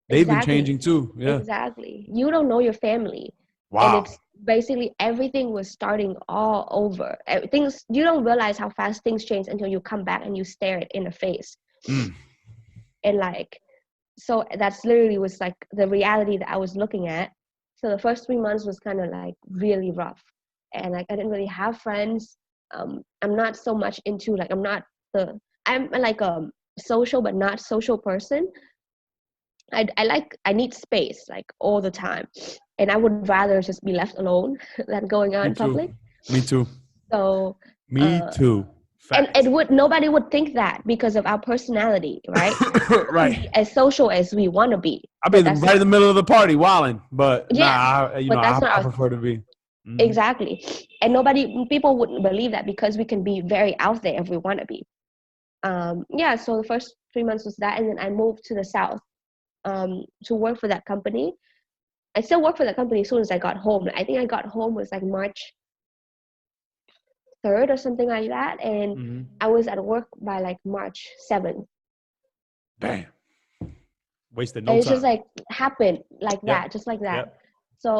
They've been Exactly. changing too. Yeah. Exactly, you don't know your family. And Wow. it's basically everything was starting all over. Things, you don't realize how fast things change until you come back and you stare it in the face. Mm. And like, so that's literally was like the reality that I was looking at. So the first 3 months was kind of like really rough, and like I didn't really have friends. I'm not so much into like I'm like a social but not social person. I need space like all the time, and I would rather just be left alone than going out Me in too. public. Me too. So Me uh, too. and Facts. nobody would think that because of our personality, right? We can Right. be as social as we want to be, I'll be but that's right in not, the middle of the party wilding, but yeah, nah, but that's not I our, prefer to be. Mhm. exactly. And people wouldn't believe that because we can be very out there if we want to be. Yeah, so the first 3 months was that, and then I moved to the south to work for that company. I still work for that company as soon as I got home. I think I got home was like March 3rd or something like that, and Mhm. I was at work by like March 7th. Bam. Wasted And no it's just time. like happened like Yep. that, just like that. Yep. So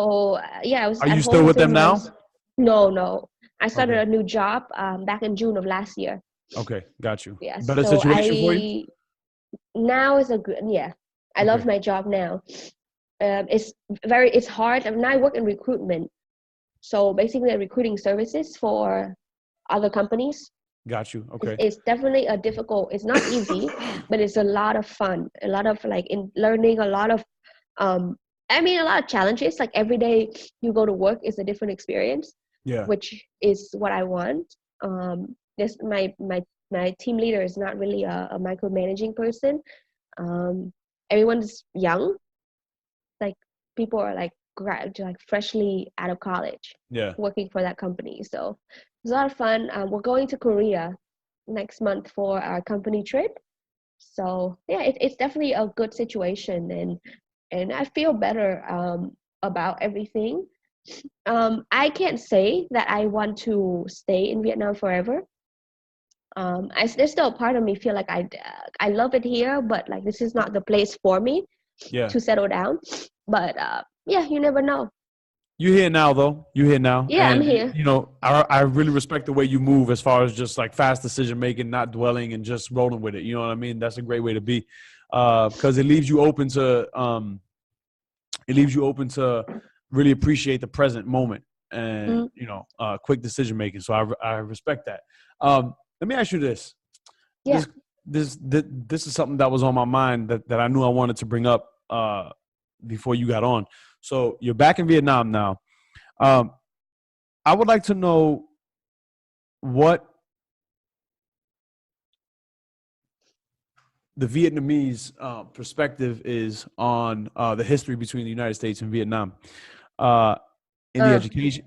yeah, I was Are at you home still for with three them now? months. No, I started Okay. a new job back in June of last year. Okay. Got you. Yeah, Better so situation for you? I now is a good, yeah. I love Okay. my job now. It's hard. I mean, I work in recruitment, so basically recruiting services for other companies. Got you. It's, Okay. it's definitely a difficult. It's not easy, but it's a lot of fun. A lot of like in learning. A lot of, um, I mean, a lot of challenges. Like every day you go to work is a different experience, Yeah. which is what I want. This my team leader is not really a micromanaging person. Um, Everyone's young. Like people are like like freshly out of college, Yeah. working for that company. So it's a lot of fun. We're going to Korea next month for our company trip. So yeah, it's definitely a good situation, and I feel better about everything. I can't say that I want to stay in Vietnam forever. There's still a part of me feel like I love it here, but like this is not the place for me Yeah. to settle down. But yeah, you never know. You here now though. You here now, Yeah, I'm and here. I really respect the way you move as far as just like fast decision making, not dwelling, and just rolling with it. You know what I mean? That's a great way to be, because it leaves you open to really appreciate the present moment and Mm, quick decision making. So I respect that. Let me ask you this. yeah. This this is something that was on my mind that I knew I wanted to bring up before you got on. So you're back in Vietnam now. Um, I would like to know what the Vietnamese perspective is on the history between the United States and Vietnam, uh, Uh,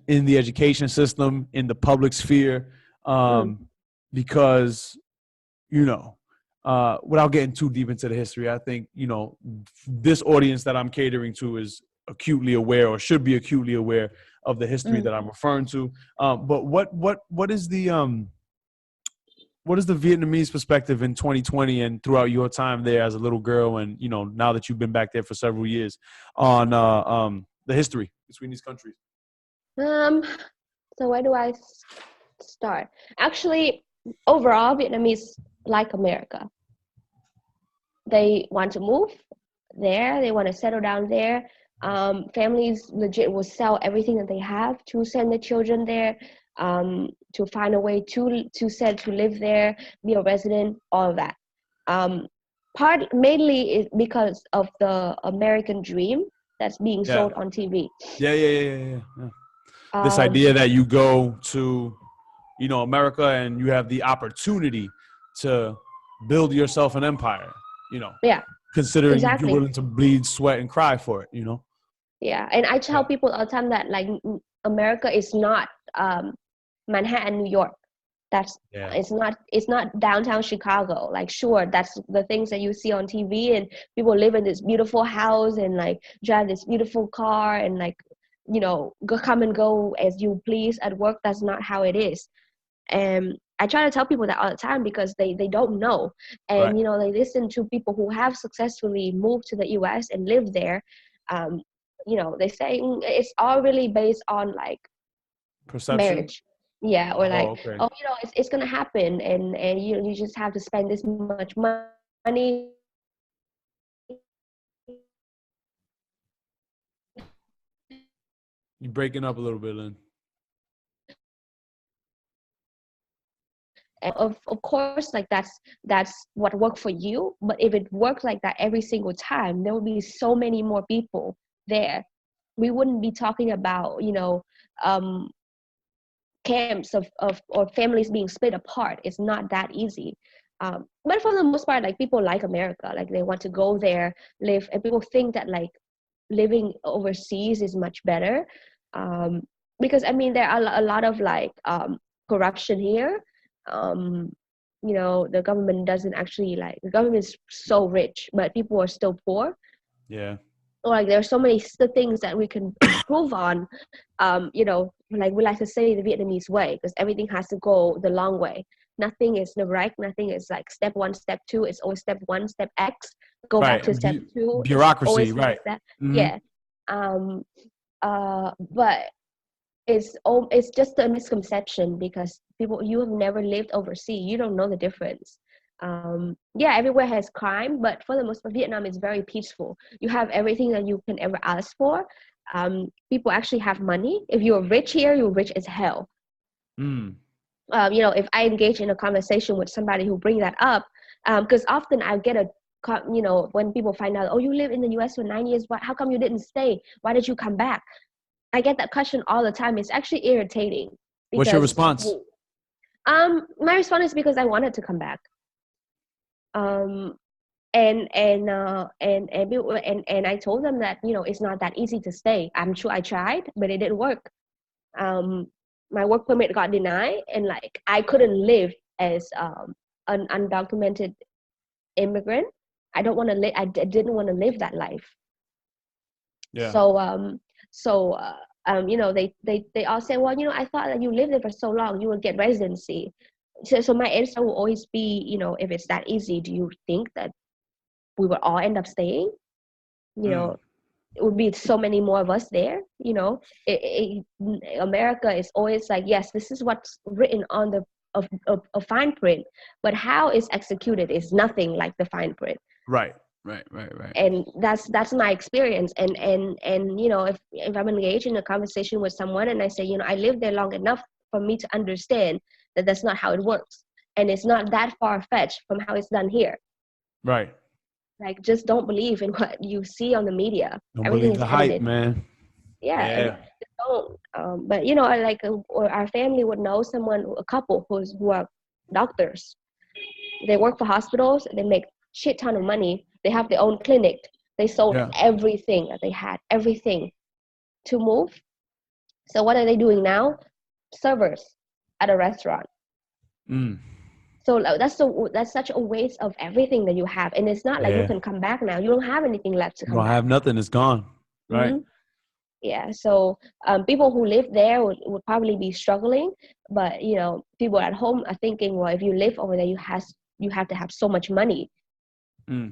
in the education system, in the public sphere, mm, because without getting too deep into the history, I think this audience that I'm catering to is acutely aware, or should be acutely aware, of the history mm. that I'm referring to. But what is the Vietnamese perspective in 2020 and throughout your time there as a little girl, and now that you've been back there for several years, on the history between these countries? Um, so where do I start? Actually, overall, Vietnamese like America. They want to move there. They want to settle down there. Families legit will sell everything that they have to send the children there, to find a way to live there, be a resident, all of that. Um, Part mainly is because of the American dream that's being Yeah, sold on TV. yeah. This Um, idea that you go to America and you have the opportunity to build yourself an empire, you know, yeah, considering you're exactly. willing to bleed, sweat, and cry for it. Yeah, and I tell Yeah. people all the time that like America is not Manhattan, New York. That's Yeah. it's not downtown Chicago. Like sure, that's the things that you see on TV, and people live in this beautiful house and like drive this beautiful car and like come and go as you please at work. That's not how it is. And I try to tell people that all the time because they don't know. Right. And they listen to people who have successfully moved to the US and lived there. um, they say it's all really based on like Perception. marriage. Yeah, or Oh, like, okay. oh, it's gonna happen, and you just have to spend this much money. You're breaking up a little bit, Lynn. Of course, like that's what worked for you. But if it worked like that every single time, there would be so many more people there. We wouldn't be talking about, camps of or families being split apart. It's not that easy. But for the most part, like people like America, like they want to go there, live, and people think that like living overseas is much better. Because I mean, there are a lot of like corruption here. The government doesn't actually like, the government is so rich, but people are still poor. Yeah. Or like there are so many things that we can improve on. Like we like to say the Vietnamese way, because everything has to go the long way. Nothing is direct. Nothing is like step 1, step 2. It's always step 1, step X. Go back to step 2. Bureaucracy, right? Like that. Mm-hmm. Yeah. But it's just a misconception, because you have never lived overseas. You don't know the difference. Everywhere has crime, but for the most part, Vietnam is very peaceful. You have everything that you can ever ask for. People actually have money. If you're rich here, you're rich as hell. If I engage in a conversation with somebody who bring that up, because often I get when people find out, oh, you live in the US for 9 years, how come you didn't stay? Why did you come back? I get that question all the time. It's actually irritating. What's your response? My response is because I wanted to come back. And I told them that it's not that easy to stay. I'm sure I tried, but it didn't work. My work permit got denied, and like I couldn't live as an undocumented immigrant. I didn't want to live that life. Yeah. So they all say, well, I thought that you lived there for so long, you would get residency. So my answer will always be, if it's that easy, do you think that we would all end up staying? It would be so many more of us there. America is always like, yes, this is what's written on the fine print, but how it's executed is nothing like the fine print. Right. And that's my experience. And if I'm engaged in a conversation with someone and I say, I lived there long enough for me to understand that that's not how it works, and it's not that far-fetched from how it's done here. Right. Like, just don't believe in what you see on the media. Don't Everything believe the is hype, edited. man. Yeah. Don't. But or our family would know a couple who are doctors. They work for hospitals. They make shit ton of money. They have their own clinic. They sold everything that they had, everything, to move. So what are they doing now? Servers at a restaurant. So that's such a waste of everything that you have. And it's not like you can come back now. You don't have anything left to come back. You don't have nothing. It's gone. Right. Mm-hmm. Yeah. So people who live there would probably be struggling. But, people at home are thinking, well, if you live over there, you have to have so much money.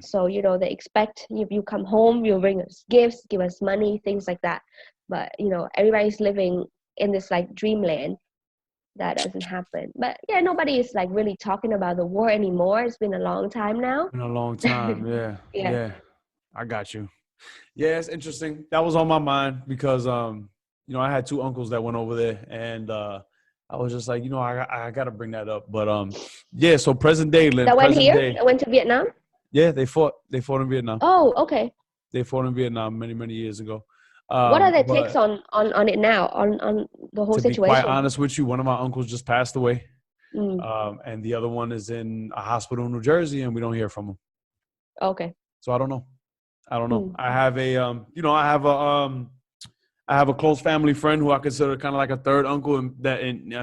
So, they expect if you come home, you bring us gifts, give us money, things like that. But, everybody's living in this like dreamland. That doesn't happen. But yeah, nobody is like really talking about the war anymore. It's been a long time now. Been a long time. Yeah. I got you. Yeah, it's interesting. That was on my mind because I had 2 uncles that went over there, and I was just like, I got to bring that up. But so present day, Lynn. That went here? That went to Vietnam? Yeah, they fought in Vietnam. Oh, okay. They fought in Vietnam many, many years ago. What are their takes on it now, on the whole situation? To be quite honest with you, one of my uncles just passed away. And the other one is in a hospital in New Jersey, and we don't hear from him. Okay. So I don't know. I have I have a close family friend who I consider kind of like a third uncle, and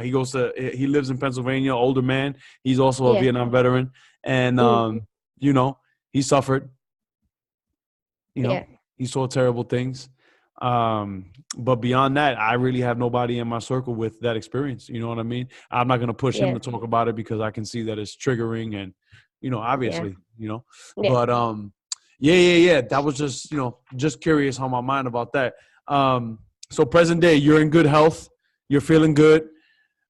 he lives in Pennsylvania, older man. He's also a Vietnam veteran, and he suffered. He saw terrible things. But beyond that, I really have nobody in my circle with that experience. You know what I mean? I'm not going to push him to talk about it because I can see that it's triggering and, obviously, but, that was just curious on my mind about that. So present day, you're in good health. You're feeling good.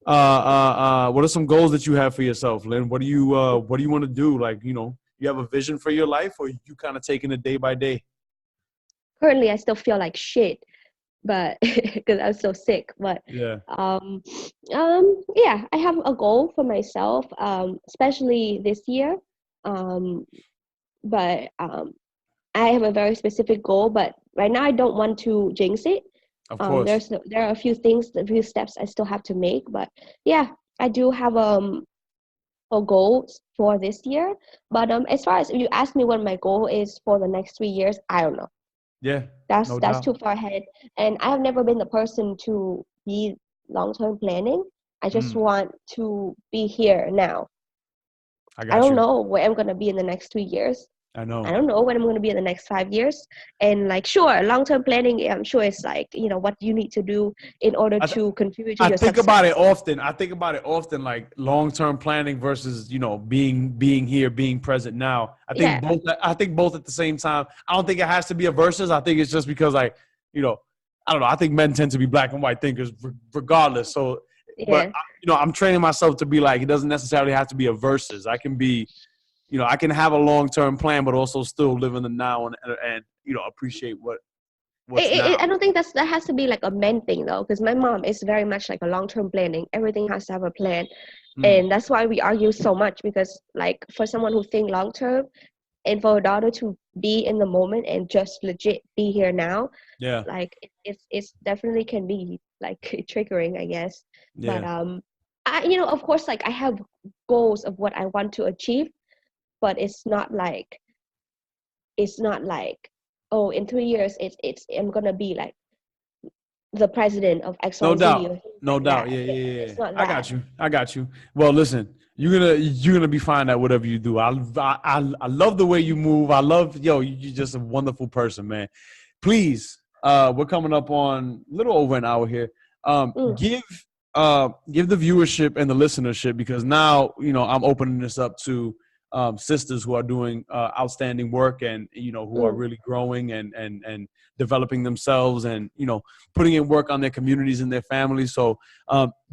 What are some goals that you have for yourself, Lynn? What do you want to do? Like, you have a vision for your life, or you kind of taking it day by day? Currently, I still feel like shit, but because I was so sick. But Yeah. yeah, I have a goal for myself, especially this year. Um, but I have a very specific goal, but right now I don't want to jinx it. Of course. There are a few things, a few steps I still have to make, but yeah, I do have a goal for this year. But as far as you ask me what my goal is for the next 3 years, I don't know. Yeah. No That's doubt. too far ahead, and I have never been the person to be long-term planning. I just Mm, want to be here now. I I got don't you. know where I'm gonna be in the next 2 years. I I know. don't know when I'm going to be in the next 5 years. And like, sure, long-term planning, I'm sure it's like, what you need to do in order I, th- to contribute to I your think about it success. often. I think about it often, like long-term planning versus, being here, being present now. I think Yeah, both. I think both at the same time. I don't think it has to be a versus. I think it's just because, like, I don't know. I think men tend to be black and white thinkers, regardless. So, but yeah. I'm training myself to be like, it doesn't necessarily have to be a versus. I can be, I can have a long-term plan, but also still live in the now and appreciate what's I now. don't think that has to be like a men thing though, because my mom is very much like a long-term planning. Everything has to have a plan. Mm, And that's why we argue so much, because like for someone who think long-term and for a daughter to be in the moment and just legit be here now, yeah, like it's definitely can be like triggering, I guess. But yeah. I, of course, like I have goals of what I want to achieve, but it's not like oh, in 3 years it's I'm gonna be like the president of No XYZ doubt. or things No like doubt. that. Yeah, Yeah, yeah, yeah. it's not I that. got you. I got you. Well, listen, you're gonna be fine at whatever you do. I love the way you move. I love you're just a wonderful person, man. Please, we're coming up on a little over an hour here. Mm, Give the viewership and the listenership, because now I'm opening this up to sisters who are doing outstanding work, and who are mm. really growing and developing themselves, and putting in work on their communities and their families. So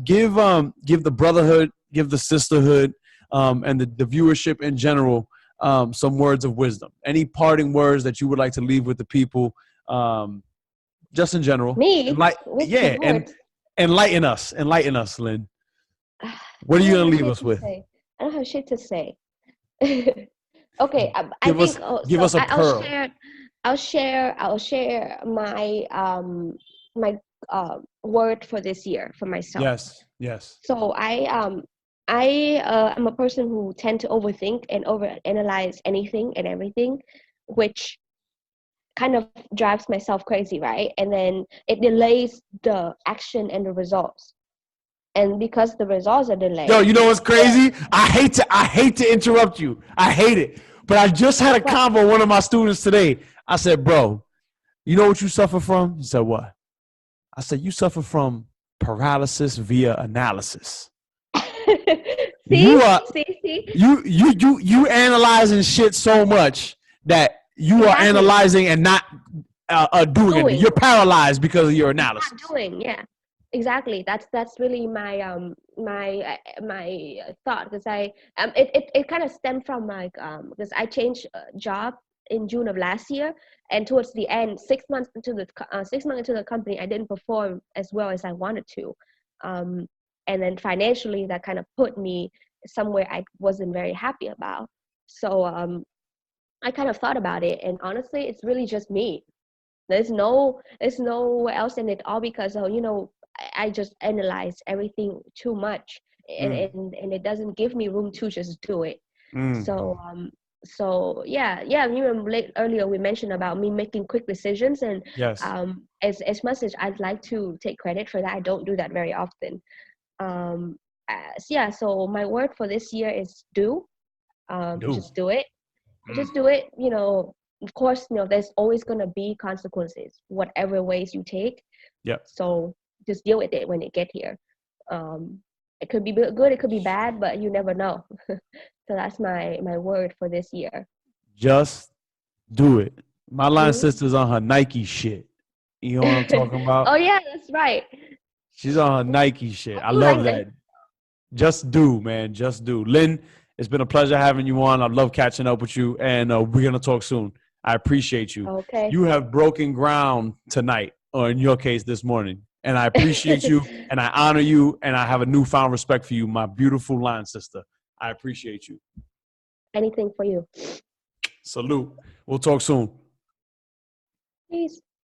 give the brotherhood, give the sisterhood, and the viewership in general some words of wisdom. Any parting words that you would like to leave with the people, just in general, and Me like with yeah, and words. enlighten us, Lynn. I What are you don't gonna have leave shit us to with? say. I don't have shit to say. Okay, I Give think us give us a pearl. I'll share my word for this year for myself. Yes, yes. So I'm a person who tend to overthink and overanalyze anything and everything, which kind of drives myself crazy, right? And then it delays the action and the results. And because the results are Yo, delayed, you know what's then crazy? I hate to interrupt you. I hate it. But I just had a what? convo with one of my students today. I said, bro, you know what you suffer from? He said, what? I said, you suffer from paralysis via analysis. You See, are see, you analyzing shit so much that you are exactly. analyzing and not doing anything. Doing. You're paralyzed because of your You're not analysis. doing, yeah, exactly. That's really my thought, because it kind of stemmed from like because I changed job in June of last year, and towards the end, 6 months into the 6 months into the company, I didn't perform as well as I wanted to, um and then financially that kind of put me somewhere I wasn't very happy about. So I kind of thought about it, and honestly, it's really just me. There's nowhere else in it, all because of I just analyze everything too much, and, Mm, and it doesn't give me room to just do it. mm. So yeah, earlier we mentioned about me making quick decisions, and Yes. as much as I'd like to take credit for that, I don't do that very often. So my word for this year is do. Do. Just do it. Mm. Just do it. Of course, there's always going to be consequences whatever ways you take, Yep. so just deal with it when it get here. It could be good, it could be bad, but you never know. So that's my word for this year. Just do it. My line Hmm. sister's on her Nike shit. You know what I'm talking Oh about? yeah, that's right. She's on her Nike shit. I I do love like that. that. Just do, man. Just do. Lynn, it's been a pleasure having you on. I love catching up with you, and we're gonna talk soon. I appreciate you. Okay. You have broken ground tonight or in your case, this morning. And I appreciate you, and I honor you, and I have a newfound respect for you, my beautiful line sister. I appreciate you. Anything for you. Salute. We'll talk soon. Peace.